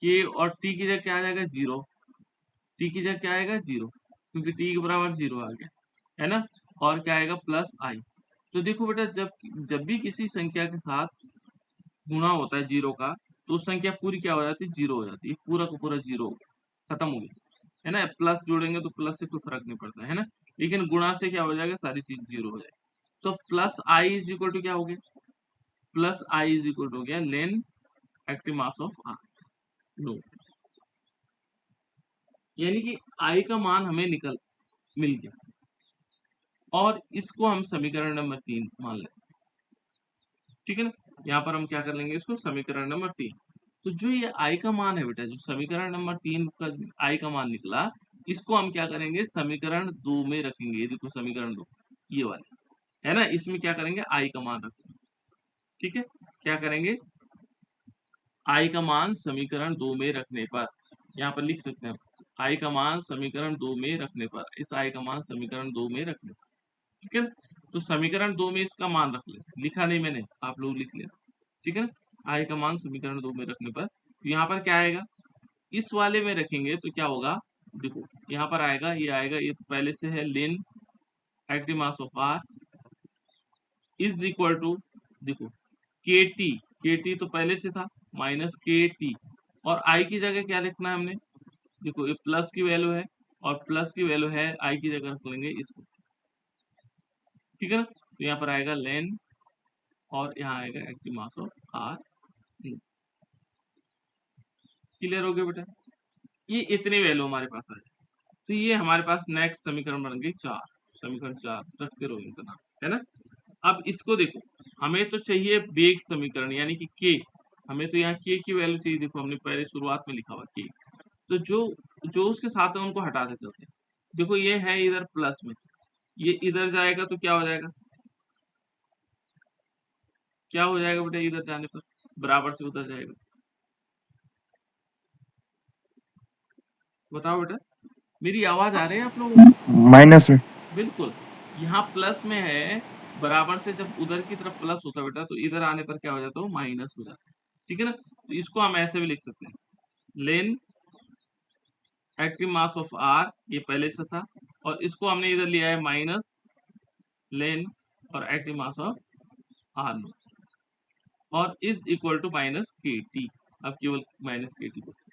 A: के और टी की जगह क्या आ जाएगा, जीरो। टी की जगह क्या आएगा, जीरो, क्योंकि टी के बराबर जीरो आ गया, है ना। और क्या आएगा, प्लस आई। तो देखो बेटा, जब जब भी किसी संख्या के साथ गुणा होता है जीरो का, तो उस संख्या पूरी क्या हो जाती है, जीरो हो जाती है, पूरा का पूरा जीरो हो गया, खत्म हो गया, है ना। प्लस जोड़ेंगे तो प्लस से कोई फर्क नहीं पड़ता, है ना। लेकिन गुणा से क्या हो जाएगा, सारी चीज जीरो हो जाएगी। तो plus I is equal to क्या हो गया, plus I is equal to हो गया लेन active mass of R, no. यानी कि आई का मान हमें मिल गया, और इसको हम समीकरण नंबर 3 मान लें, ठीक है ना। यहाँ पर हम क्या कर लेंगे, इसको समीकरण नंबर 3। तो जो ये आई का मान है बेटा, जो समीकरण नंबर 3 का आई का मान निकला, इसको हम क्या करेंगे, समीकरण 2 में रखेंगे। ये देखो समीकरण 2, ये वाले, है ना, इसमें क्या करेंगे, आई का मान रखेंगे, ठीक है। क्या करेंगे, आई का मान समीकरण 2 में रखने पर, यहाँ पर लिख सकते हैं, आई का मान समीकरण 2 में रखने पर, इस आई का मान समीकरण 2 में रखने पर, ठीक है। तो समीकरण 2 में इसका मान रख ले, लिखा नहीं मैंने, आप लोग लिख लेना, ठीक है ना। आई का मान समीकरण 2 में रखने पर, तो यहाँ पर क्या आएगा, इस वाले में रखेंगे तो क्या होगा, देखो यहाँ पर आएगा, ये तो पहले से है, लेन active mass of R is equal to, देखो के टी तो पहले से था, माइनस के टी, और आई की जगह क्या लिखना है हमने, देखो ये प्लस की वैल्यू है, और प्लस की वैल्यू है, आई की जगह रख लेंगे इसको, ठीक है ना। तो यहाँ पर आएगा लेन, और यहाँ आएगा active mass of R. Clear हो गया बेटा, ये इतनी वैल्यू हमारे पास आ जाए, तो ये हमारे पास नेक्स्ट समीकरण बन गई 4, समीकरण 4 रखते रहो इनका नाम, है ना। अब इसको देखो, हमें तो चाहिए वेग समीकरण, यानी कि के, हमें तो यहाँ के की वैल्यू चाहिए, देखो हमने पहले शुरुआत में लिखा हुआ के। तो जो जो उसके साथ है उनको हटाते चलते हैं। देखो ये है इधर प्लस में, ये इधर जाएगा तो क्या हो जाएगा, क्या हो जाएगा बेटा, इधर जाने पर बराबर से उधर जाएगा, बताओ बेटा, मेरी आवाज आ रही है आप लोगों को,
C: माइनस में।
A: बिल्कुल। यहाँ प्लस में है, बराबर से जब उधर की तरफ प्लस होता है बेटा, तो इधर आने पर क्या हो जाता है, माइनस हो जाता है, ठीक है ना। तो इसको हम ऐसे भी लिख सकते हैं, लेन एक्टिव मास ऑफ आर, ये पहले से था, और इसको हमने इधर लिया है माइनस लेन और active mass of R naught, और is equal to minus K T, अब केवल माइनस के टी बचा,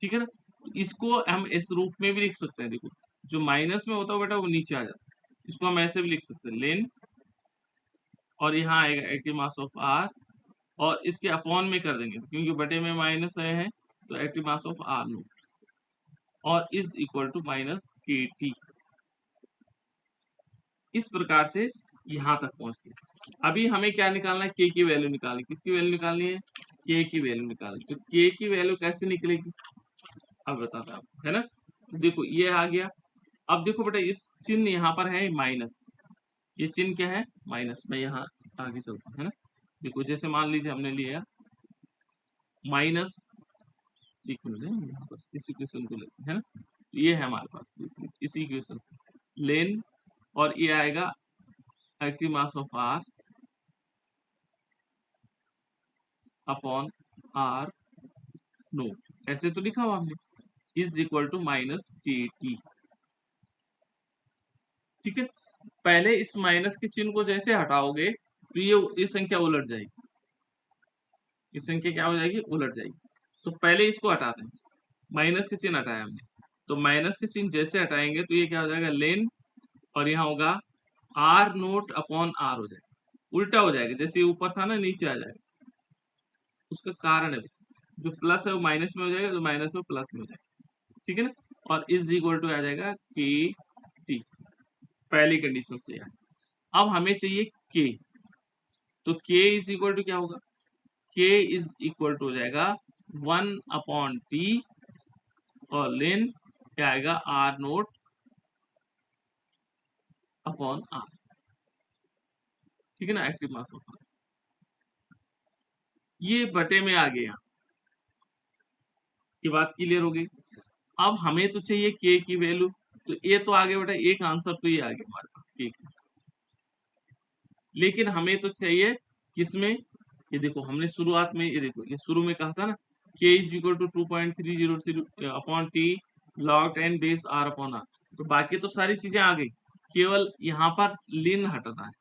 A: ठीक है ना। तो इसको हम इस रूप में भी लिख सकते हैं, देखो जो माइनस में होता है बेटा वो नीचे आ जाता है, इसको हम ऐसे भी लिख सकते हैं, लेन, और यहाँ आएगा एक्टिव मास ऑफ आर, और इसके अपॉन में कर देंगे, क्योंकि बटे में माइनस आए हैं, तो active mass of R naught, और is equal to minus K T. इस प्रकार से यहाँ तक पहुंचते हैं। अभी हमें क्या निकालना है, के की वैल्यू निकालनी, किसकी वैल्यू निकालनी है, के की वैल्यू निकालनी। तो के की वैल्यू कैसे निकलेगी, अब बताता हूँ आपको, है ना। तो देखो ये आ गया, अब देखो बेटा इस चिन्ह यहाँ पर है माइनस, ये चिन्ह क्या है, माइनस। मैं यहाँ आगे चलता हूँ, है ना। देखो जैसे मान लीजिए हमने लिया माइनस, एक मिनट है, यहाँ पर इस इक्वेशन को लेते हैं, है ना। ये है हमारे पास इसी इक्वेशन से लेन, और ये आएगा active mass of R upon R naught, ऐसे तो लिखा हुआ हमने, is equal to minus K T, ठीक है। पहले इस माइनस के चिन्ह को जैसे हटाओगे तो ये संख्या उलट जाएगी, ये संख्या क्या हो जाएगी, उलट जाएगी। तो पहले इसको हटाते हैं, माइनस के चिन्ह हटाया हमने, तो माइनस के चिन्ह जैसे हटाएंगे तो ये क्या हो जाएगा, लेन, और यहाँ होगा आर नोट अपॉन आर, हो जाएगा उल्टा हो जाएगा, जैसे ऊपर था ना नीचे आ जाएगा। उसका कारण है, जो प्लस है वो माइनस में हो जाएगा, जो माइनस है वो प्लस में हो जाएगा, ठीक है ना। और इज इक्वल टू आ जाएगा के टी, पहली कंडीशन से यार। अब हमें चाहिए के, तो के इज इक्वल टू क्या होगा, के इज इक्वल टू हो जाएगा 1/t, और लेन क्या आएगा, आर नोट अपॉन आर, ठीक है ना, एक्टिव मास ऑफ आर। ये बटे में आ गया, ये बात क्लियर हो गई। अब हमें तो चाहिए के की वैल्यू, तो ये तो आगे बेटा, एक आंसर तो ये आ गया हमारे पास के की, लेकिन हमें तो चाहिए किसमें, ये देखो हमने शुरुआत में, ये देखो ये शुरू में कहा था ना, k is equal to 2.303 upon T log 10 base r upon r। तो बाकी तो सारी चीजें आ गई, केवल यहाँ पर लिन हटाना है।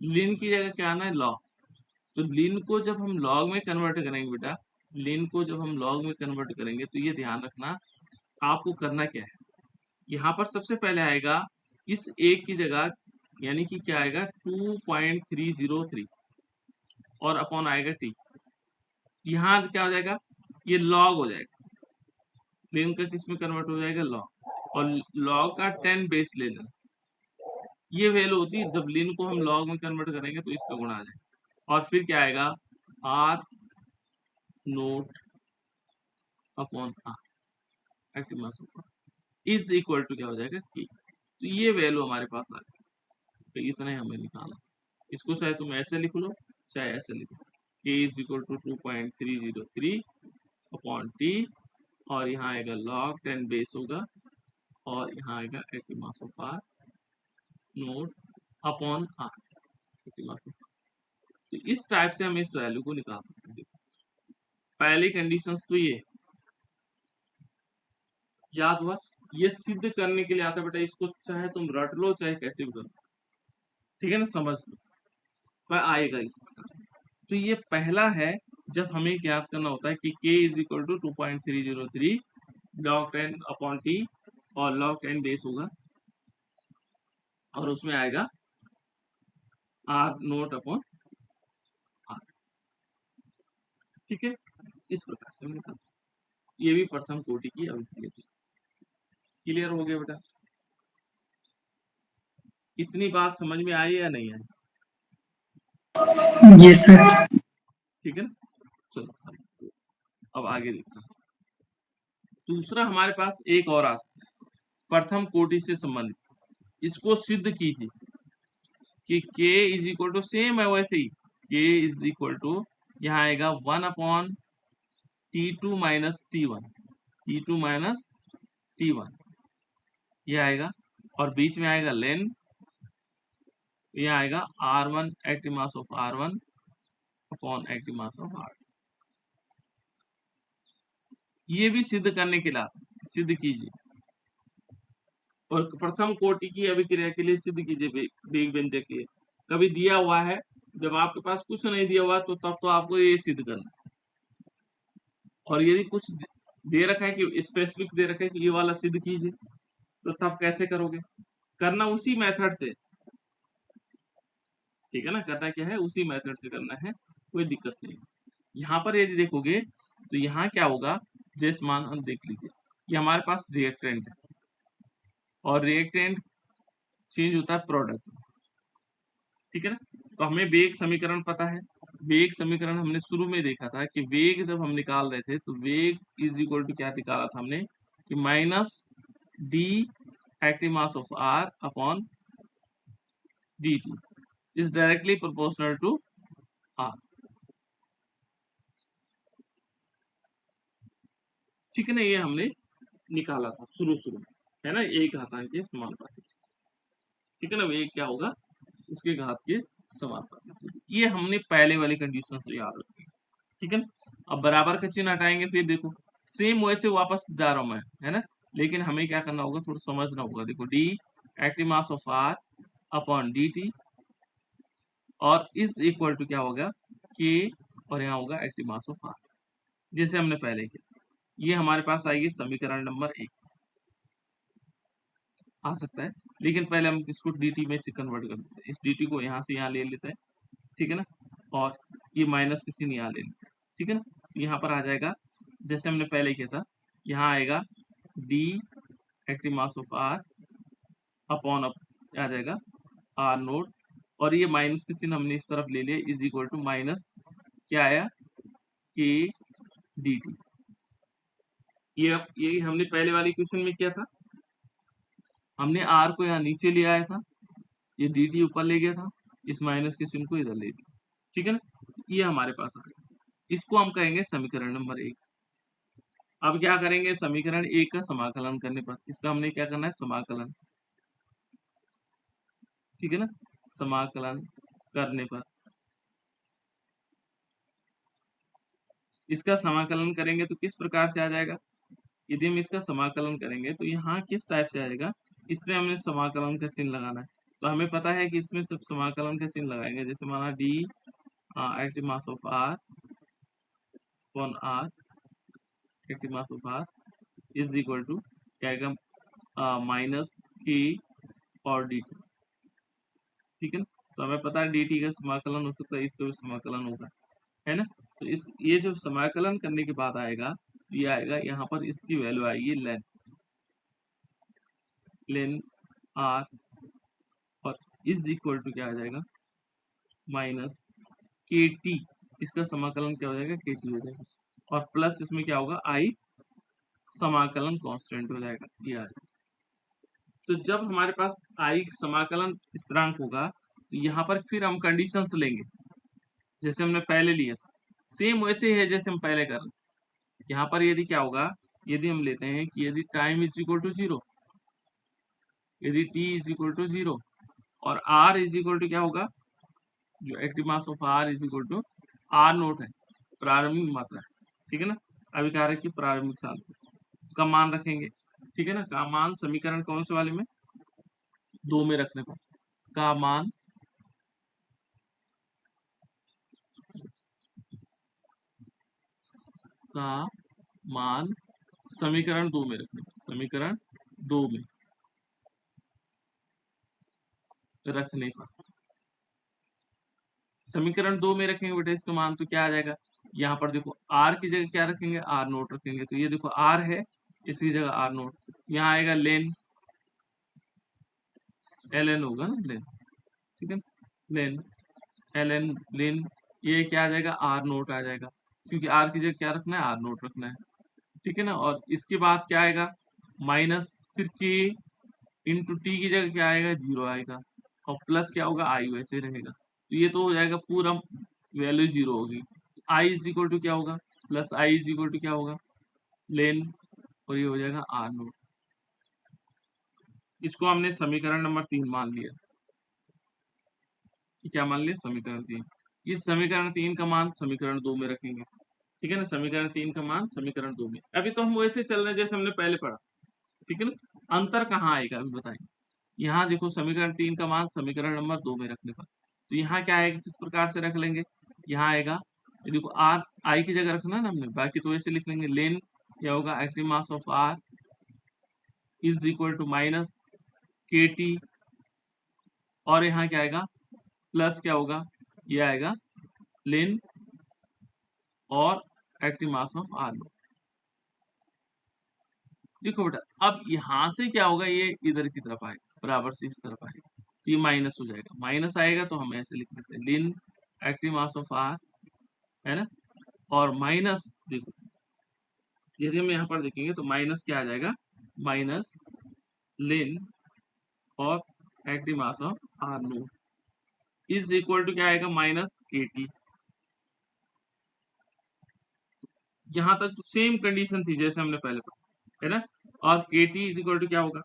A: लिन की जगह क्या आना है, लॉग। तो लिन को जब हम लॉग में कन्वर्ट करेंगे बेटा, लिन को जब हम लॉग में कन्वर्ट करेंगे तो ये ध्यान रखना आपको करना क्या है। यहाँ पर सबसे पहले आएगा इस एक की जगह, यानी कि क्या आएगा 2.303 और अपॉन आएगा टी। यहाँ क्या हो जाएगा, ये लॉग हो जाएगा, लिन का किस में कन्वर्ट हो जाएगा, लॉग। और लॉग का 10 बेस ले लेना, ये वैल्यू होती है। जब लिन को हम लॉग में कन्वर्ट करेंगे तो इसका गुणा आ जाएगा। और फिर क्या आएगा, R naught upon R active mass of is equal to क्या हो जाएगा, के। तो ये वैल्यू हमारे पास आ गई। तो इतना ही हमें निकालना। इसको चाहे तुम ऐसे लिख लो चाहे ऐसे लिख लो, K is equal to 2.303 upon T, और यहाँ आएगा लॉग 10 बेस होगा, और यहाँ आएगा active mass of R naught upon R active mass of R. तो इस टाइप से हम इस वैल्यू को निकाल सकते हैं। पहली कंडीशंस तो ये याद हुआ। ये सिद्ध करने के लिए आता है बेटा, इसको चाहे तुम रट लो चाहे कैसे भी करो, ठीक है ना, समझ लो, पर आएगा इस प्रकार से। तो ये पहला है, जब हमें ज्ञात करना होता है कि k is equal to 2.303 log 10 upon T, और लॉग 10 बेस होगा, और उसमें आएगा आर नोट अपॉन आर। ठीक है, इस प्रकार से हम निकालते हैं। ये भी प्रथम कोटि की अभिक्रिया थी। क्लियर हो गया बेटा, इतनी बात समझ में आई या नहीं आई?
C: Yes sir.
A: ठीक है ना, चलो अब आगे देखते हैं। दूसरा हमारे पास एक और आ सकता है, प्रथम कोटि से संबंधित। इसको सिद्ध कीजिए कि k is equal to, same है वैसे ही, k इज इक्वल टू यहाँ आएगा 1 upon T2 minus T1, T2 minus T1 ये आएगा, और बीच में आएगा लेन, ये आएगा R1 active mass of R1 upon active mass of R। ये भी सिद्ध करने के लिए सिद्ध कीजिए, और प्रथम कोटि की अभिक्रिया के लिए सिद्ध कीजिए वेग व्यंजक के। कभी दिया हुआ है, जब आपके पास कुछ नहीं दिया हुआ तो तब तो आपको ये सिद्ध करना है। और यदि कुछ दे रखा है कि स्पेसिफिक दे रखा है कि ये वाला सिद्ध कीजिए, तो तब कैसे करोगे, करना उसी मेथड से, ठीक है ना, करना क्या है, उसी मेथड से करना है, कोई दिक्कत नहीं। यहाँ पर यदि देखोगे तो यहाँ क्या होगा, जैसे मान हम देख लीजिए, ये हमारे पास रिएक्टेंट है, और रिएक्टेंट चेंज होता है प्रोडक्ट, ठीक है ना। तो हमें वेग समीकरण पता है। वेग समीकरण हमने शुरू में देखा था कि वेग जब हम निकाल रहे थे तो वेग इज इक्वल टू क्या निकाला था हमने, कि minus D active mass of R upon D T is directly proportional to R. ठीक है ना, ये हमने निकाला था शुरू शुरू में, है ना, एक घातांक के समानुपाती। ठीक है ना, वेग क्या होगा, उसके घात के समानुपाती। ये हमने पहले वाली कंडीशन से याद रखी, ठीक है ना। अब बराबर का चिन्ह हटाएंगे, फिर देखो सेम वैसे वापस जा रहा हूं मैं, है ना, लेकिन हमें क्या करना होगा, थोड़ा समझना होगा। देखो D active mass of R upon D T, और इज इक्वल टू क्या होगा, के, और यहाँ होगा एक्टिव मास ऑफ आर, जैसे हमने पहले किया। ये हमारे पास आएगी समीकरण नंबर 1, आ सकता है, लेकिन पहले हम इसको dt में कन्वर्ट कर देते हैं। इस dt को यहाँ से यहाँ ले लेते हैं, ठीक है ना, और ये माइनस के चिन्ह यहाँ ले लेते हैं, ठीक है ना। यहाँ पर आ जाएगा जैसे हमने पहले किया था, यहाँ आएगा d active mass of r upon आ जाएगा r नोट, और ये माइनस के चिन्ह हमने इस तरफ ले लिया, इज इक्वल टू माइनस क्या आया, k dt। ये हमने पहले वाले क्वेश्चन में किया था, हमने r को यहाँ नीचे ले आया था, ये dt ऊपर ले गया था, इस माइनस के चिन्ह को इधर ले लिया, ठीक है ना। ये हमारे पास आ गया, इसको हम कहेंगे समीकरण नंबर 1। अब क्या करेंगे, समीकरण 1 का समाकलन करने पर, इसका हमने क्या करना है, समाकलन, ठीक है ना, समाकलन करने पर इसका समाकलन करेंगे तो किस प्रकार से आ जाएगा? यदि हम इसका समाकलन करेंगे तो यहाँ किस टाइप से आएगा, इसमें हमने समाकलन का चिन्ह लगाना है। तो हमें पता है कि इसमें सब समाकलन का चिन्ह लगाएंगे, जैसे माना D active mass of R upon R active mass of R is equal to क्या आएगा, माइनस के और डी टी। ठीक है ना, तो हमें पता है डी टी का समाकलन हो सकता है, इसका भी समाकलन होगा, है ना। तो इस ये जो समाकलन करने के बाद आएगा, ये आएगा यहाँ पर, इसकी वैल्यू आएगी लेन आर और इज इक्वल टू क्या आ जाएगा, माइनस के टी। इसका समाकलन क्या हो जाएगा, के टी हो जाएगा, और प्लस इसमें क्या होगा, आई समाकलन कांस्टेंट हो जाएगा, ये आ जाएगा। तो जब हमारे पास आई समाकलन स्थिरांक होगा, तो यहाँ पर फिर हम कंडीशंस लेंगे जैसे हमने पहले लिया था, सेम वैसे ही है जैसे हम पहले कर रहे हैं। यहाँ पर यदि क्या होगा, यदि हम लेते हैं कि यदि time is equal to zero, यदि T is equal to zero और आर इज इक्वल टू क्या होगा, जो active mass of R is equal to R naught है, प्रारंभिक मात्रा है। ठीक है ना, अभी कह रहे कि प्रारंभिक सांद्रता का मान रखेंगे। ठीक है ना, का मान समीकरण कौन से वाले में, 2 में रखने पर का मान समीकरण 2 में रखने पर, समीकरण 2 में रखने पर, समीकरण 2 में रखेंगे बेटा इसका मान, तो क्या आ जाएगा, यहाँ पर देखो आर की जगह क्या रखेंगे, आर नोट रखेंगे। तो ये देखो आर है, इसकी जगह आर नोट, यहाँ आएगा लेन, एल एन होगा ना लेन। ठीक है, लेन एल एन लेन, ये क्या आ जाएगा, आर नोट आ जाएगा, क्योंकि आर की जगह क्या रखना है, आर नोट रखना है। ठीक है ना, और इसके बाद क्या आएगा, माइनस फिर के इंटू टी की जगह क्या आएगा, जीरो आएगा, और प्लस क्या होगा, आई वैसे रहेगा। तो ये तो हो जाएगा पूरा वैल्यू जीरो होगी। आई इज इक्वल टू क्या होगा, plus I is equal to क्या होगा, लेन, और ये हो जाएगा आर नोट। इसको हमने समीकरण नंबर 3 मान लिया। क्या मान लिया, समीकरण 3। इस समीकरण 3 का मान समीकरण 2 में रखेंगे। ठीक है ना, समीकरण 3 का मान समीकरण 2 में। अभी तो हम वैसे चल रहे हैं जैसे हमने पहले पढ़ा। ठीक है ना, अंतर कहाँ आएगा अभी बताएं। यहाँ देखो समीकरण 3 का मान समीकरण नंबर 2 में रखने पर, तो यहाँ क्या आएगा, किस प्रकार से रख लेंगे, यहाँ आएगा, ये देखो आर आई की जगह रखना ना हमने, बाकी तो वैसे लिख लेंगे, लेन क्या होगा, active mass of R is equal to minus K T, और यहाँ क्या आएगा, प्लस क्या होगा, ये आएगा लेन और एक्टिव मास ऑफ आर। देखो बेटा, अब यहाँ से क्या होगा, ये इधर की तरफ आएगा, बराबर से इस तरफ आएगा, तो ये माइनस हो जाएगा, माइनस आएगा तो हम ऐसे लिख देते हैं, लिन एक्टिव मास ऑफ आर, है ना, और माइनस देखो, यदि हम यहाँ पर देखेंगे तो माइनस क्या आ जाएगा, माइनस लिन और active mass of R naught is equal to क्या आएगा, माइनस के टी। यहाँ तक तो सेम कंडीशन थी जैसे हमने पहले पढ़ा, है ना, और के टी इज इक्वल टू क्या होगा,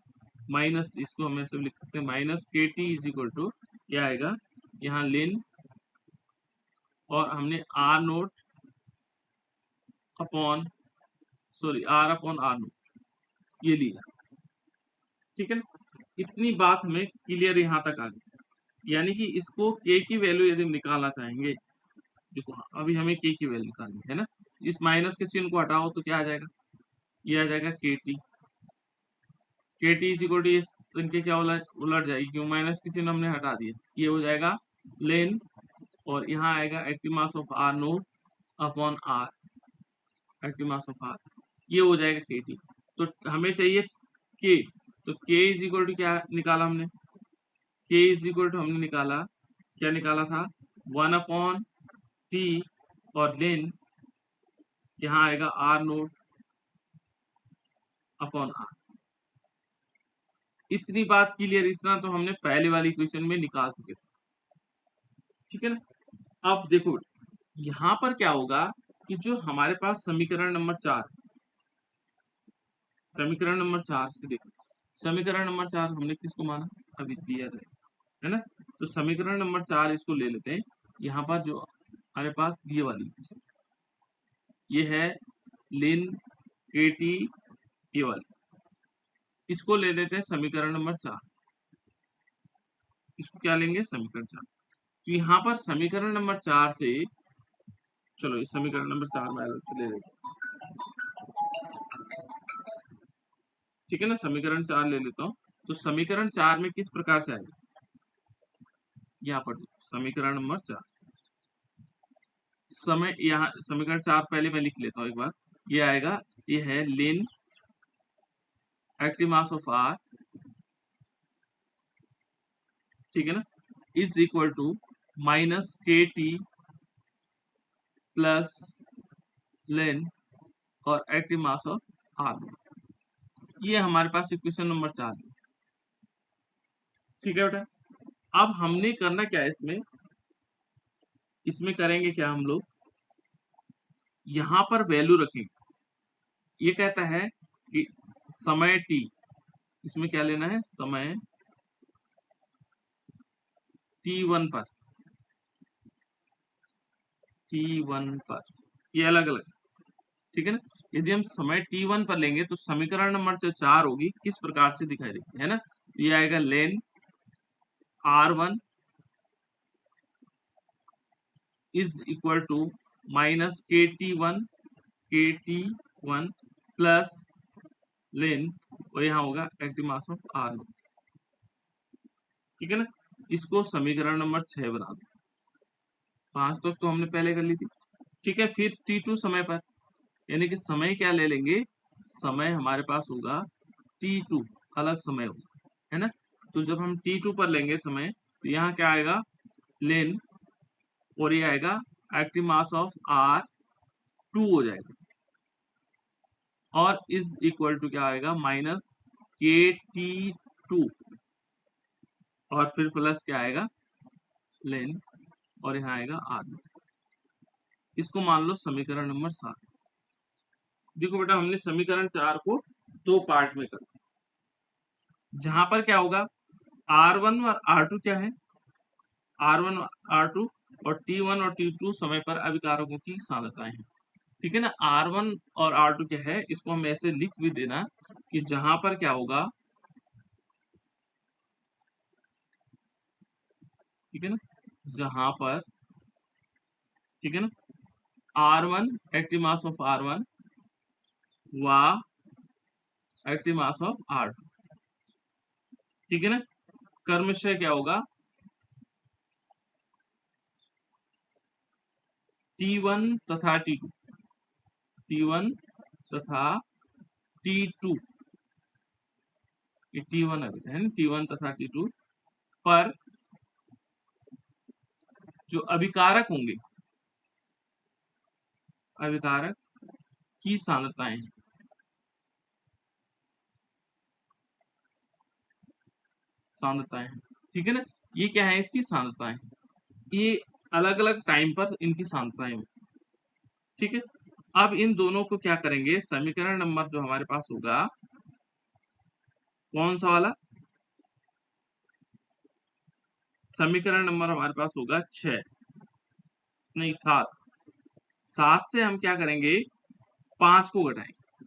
A: माइनस, इसको हम ऐसे लिख सकते हैं, minus K T is equal to क्या आएगा, यहाँ लेन और हमने R naught upon, sorry R upon R naught ये लिया। ठीक है ना, इतनी बात हमें क्लियर यहाँ तक आ गई। यानी कि इसको के की वैल्यू यदि हम निकालना चाहेंगे, देखो अभी हमें के की वैल्यू निकालनी है ना, इस माइनस के चिन्ह को हटाओ तो क्या आ जाएगा, ये आ जाएगा के टी। के टी इज इक्वल टू, ये संख्या क्या उलट जाएगी, क्यों, माइनस की चिन्ह हमने हटा दिया, ये हो जाएगा लेन, और यहाँ आएगा active mass of R naught upon R active mass of R, ये हो जाएगा के टी। तो हमें चाहिए के, तो के इज इक्वल टू क्या निकाला हमने, के इज इक्वल टू हमने निकाला, क्या निकाला था, 1 अपॉन टी और लेन, यहाँ आएगा आर नोट अपॉन आर। इतनी बात क्लियर, इतना तो हमने पहले वाली क्वेश्चन में निकाल चुके थे। ठीक है ना, अब देखो यहाँ पर क्या होगा कि जो हमारे पास समीकरण नंबर 4, समीकरण नंबर 4 से देखो, समीकरण नंबर 4 हमने किसको माना, अभी दिया है ना, तो समीकरण नंबर 4 इसको ले लेते हैं। यहाँ पर जो हमारे पास ये वाली ये है लिन के टी ये वाली, इसको ले लेते हैं समीकरण नंबर 4। इसको क्या लेंगे, समीकरण 4। तो यहाँ पर समीकरण नंबर 4 से, चलो इस समीकरण नंबर 4 में अलग से ले लेते हैं, ठीक है ना। समीकरण 4 ले लेता हूँ। तो समीकरण 4 में किस प्रकार से आएगा, यहाँ पर समीकरण नंबर 4 समय, यहाँ समीकरण 4 पहले मैं लिख लेता हूँ एक बार। ये आएगा, ये है लिन एक्टिव मास ऑफ आर, ठीक है ना, is equal to minus K T plus लेन और एक्टिव मास ऑफ आर। ये हमारे पास इक्वेशन नंबर 4 है, ठीक है बेटा। अब हमने करना क्या है इसमें, इसमें करेंगे क्या हम लोग, यहाँ पर वैल्यू रखेंगे। ये कहता है कि समय t, इसमें क्या लेना है, समय t1 पर, t1 पर, ये अलग अलग, ठीक है ना। यदि हम समय t1 पर लेंगे तो समीकरण नंबर जो 4 होगी किस प्रकार से दिखाई देगी, है ना। ये आएगा लेन r1 is equal to minus kt1 plus लेन, और यहाँ होगा एक्टिव मास ऑफ r1, ठीक है ना। इसको समीकरण नंबर 6 बना दो। 5 तक तो हमने पहले कर ली थी, ठीक है। फिर t2 समय पर, यानी कि समय क्या ले लेंगे, समय हमारे पास होगा t2, अलग समय होगा, है ना। तो जब हम t2 पर लेंगे समय, तो यहाँ क्या आएगा, लेन, और ये आएगा एक्टिव मास ऑफ r2 हो जाएगा, और इज इक्वल टू क्या आएगा, माइनस kt2, और फिर प्लस क्या आएगा, लेन, और यहाँ आएगा r। इसको मान लो समीकरण नंबर 7। देखो बेटा, हमने समीकरण 4 को 2 पार्ट में कर, जहां पर क्या होगा, R1 और R2 क्या है, R1 R2 और T1 और T2 समय पर अभिकारकों की सांद्रताएं हैं, ठीक है ना। R1 और R2 क्या है, इसको हम ऐसे लिख भी देना कि जहां पर क्या होगा, ठीक है ना, जहां पर, ठीक है ना, R1 active mass of R1 व एक्टिव मास ऑफ R2, ठीक है ना। क्रमशः क्या होगा, T1 तथा T2, T1 तथा T2, ये T1 है ना, T1 तथा T2 पर जो अभिकारक होंगे, अभिकारक की सांद्रताएं हैं, सांद्रताएं हैं, ठीक है ना। ये क्या है, इसकी सांद्रताएं, ये अलग अलग टाइम पर इनकी सांद्रताएं होंगी, ठीक है। अब इन दोनों को क्या करेंगे, समीकरण नंबर जो हमारे पास होगा, कौन सा वाला, समीकरण नंबर हमारे पास होगा 6, नहीं 7। 7 से हम क्या करेंगे, 5 को घटाएंगे।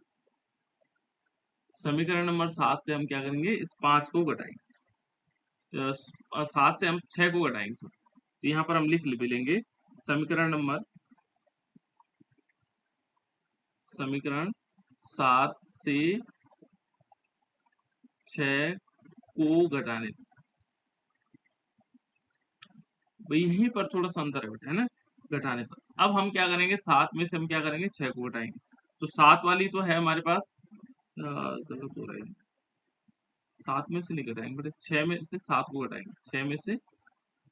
A: समीकरण नंबर 7 से हम क्या करेंगे, इस 5 को घटाएंगे, 7 से हम 6 को घटाएंगे। तो यहाँ पर हम लिख भी लेंगे समीकरण नंबर, समीकरण 7 से 6 को घटाने, यहीं पर थोड़ा सा अंतर है ना, घटाने पर। अब हम क्या करेंगे, 7 में से हम क्या करेंगे, 6 को घटाएंगे। तो 7 वाली तो है हमारे पास, गलत हो रहा है, 7 में से नहीं घटाएंगे बेटे, 6 में से 7 को घटाएंगे। 6 में से,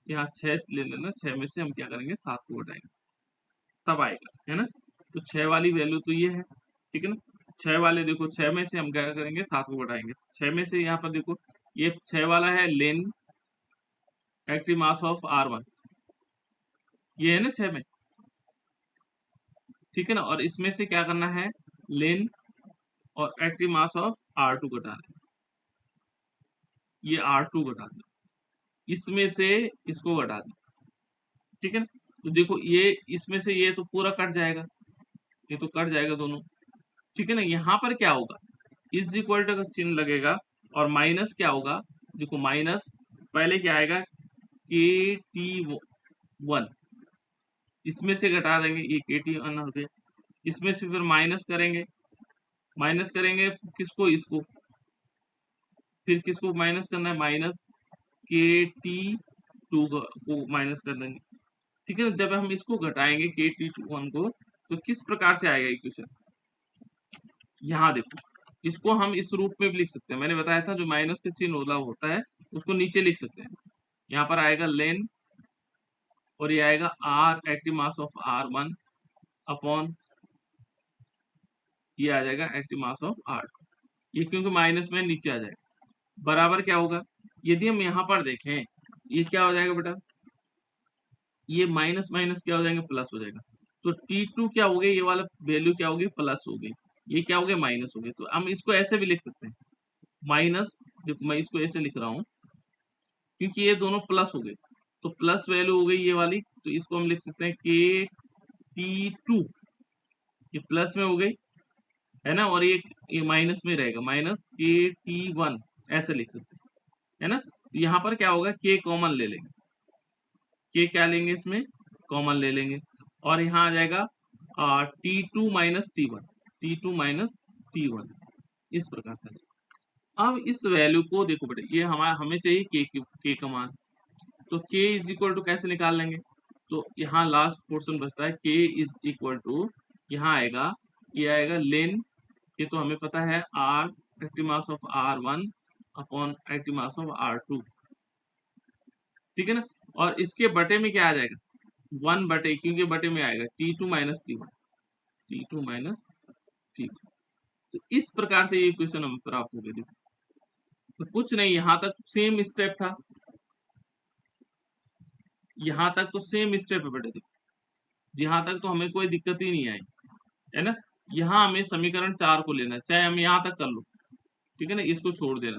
A: यहाँ 6 ले लेना, 6 में से हम क्या करेंगे, 7 को घटाएंगे, तब आएगा, है ना। तो 6 वाली वैल्यू तो ये है, ठीक है ना। 6 वाले देखो, 6 में से हम क्या करेंगे, 7 को घटाएंगे। 6 में से यहाँ पर देखो, ये 6 वाला है लेन एक्टिव मास ऑफ R1, ये है ना 6 में, ठीक है ना। और इसमें से क्या करना है, लेन और एक्टिव मास ऑफ R2 घटाना है, ये R2 घटा दो, इसमें से इसको घटा दो, ठीक है ना। तो देखो ये इसमें से ये तो पूरा कट जाएगा, ये तो कट जाएगा दोनों, ठीक है ना। यहाँ पर क्या होगा, इज इक्वल टू का चिन्ह लगेगा और माइनस क्या होगा, देखो माइनस पहले क्या आएगा, के टी वन, इसमें से घटा देंगे, ये के टी वन हो गया, इसमें से फिर माइनस करेंगे किसको, इसको, फिर किसको माइनस करना है, माइनस के टी टू को माइनस कर देंगे, ठीक है ना। जब हम इसको घटाएंगे के टी वन को, तो किस प्रकार से आएगा इक्वेशन, यहाँ देखो, इसको हम इस रूप में भी लिख सकते हैं, मैंने बताया था जो माइनस का चिन्ह वाला होता है उसको नीचे लिख सकते हैं। यहाँ पर आएगा लेन और ये आएगा R active mass of R one upon ये आ जाएगा एक्टिव मास ऑफ आर, ये क्योंकि माइनस में नीचे आ जाएगा, बराबर क्या होगा, यदि हम यहाँ पर देखें ये क्या हो जाएगा बेटा, ये माइनस माइनस क्या हो जाएंगे, प्लस हो जाएगा। तो T2 क्या हो गया, ये वाला वैल्यू क्या हो गई, प्लस हो गई, ये क्या हो गया, माइनस हो गया। तो हम इसको ऐसे भी लिख सकते हैं, माइनस, देखो मैं इसको ऐसे लिख रहा हूँ क्योंकि ये दोनों प्लस हो गए, तो प्लस वैल्यू हो गई ये वाली, तो इसको हम लिख सकते हैं के T2, ये प्लस में हो गई है ना, और ये माइनस में रहेगा, माइनस के T1 ऐसे लिख सकते हैं, है ना। यहाँ पर क्या होगा, के कॉमन ले लेंगे, के क्या लेंगे इसमें, कॉमन ले लेंगे, और यहाँ आ जाएगा T2 minus T1, T2 minus T1, इस प्रकार से। अब इस वैल्यू को देखो बेटे, ये हमें चाहिए के का मान, तो के इज इक्वल टू कैसे निकाल लेंगे, तो यहाँ लास्ट पोर्शन बचता है, के इज इक्वल टू, यहाँ आएगा, ये आएगा लेन, ये तो हमें पता है, R active mass of R one upon active mass of R two, ठीक है ना। और इसके बटे में क्या आ जाएगा, वन बटे, क्योंकि बटे में आएगा T2 minus T1, T2 minus T1, तो इस प्रकार से ये इक्वेशन हमें प्राप्त हो गई। देखो तो कुछ नहीं, यहाँ तक सेम स्टेप था, यहाँ तक तो सेम स्टेप है बेटे, देखो यहाँ तक तो हमें कोई दिक्कत ही नहीं आई, है ना। यहाँ हमें समीकरण 4 को लेना है, चाहे हम यहाँ तक कर लो, ठीक है ना, इसको छोड़ देना।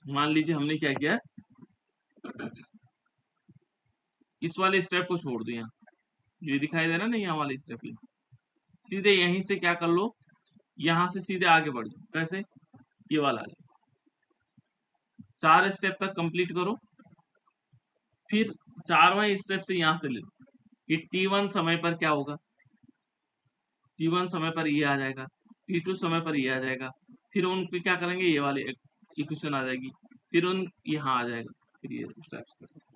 A: मान लीजिए हमने क्या किया, इस वाले स्टेप को छोड़ दो, यहाँ ये दिखाई दे रहा ना, यहाँ वाले स्टेप, सीधे यहीं से क्या कर लो, यहाँ से सीधे आगे बढ़ जाओ, कैसे, ये वाला आ जाए, 4 स्टेप तक कंप्लीट करो, फिर 4वां स्टेप से यहाँ से ले लो कि T1 समय पर क्या होगा, T1 समय पर ये आ जाएगा, T2 समय पर ये आ जाएगा, फिर उन पे क्या करेंगे, ये वाली इक्वेशन आ जाएगी, फिर उन यहाँ आ जाएगा, फिर ये स्टेप्स कर सकते,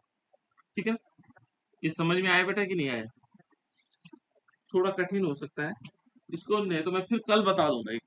A: ठीक है। ये समझ में आया बेटा कि नहीं आया, थोड़ा कठिन हो सकता है, इसको नहीं तो मैं फिर कल बता दूंगा।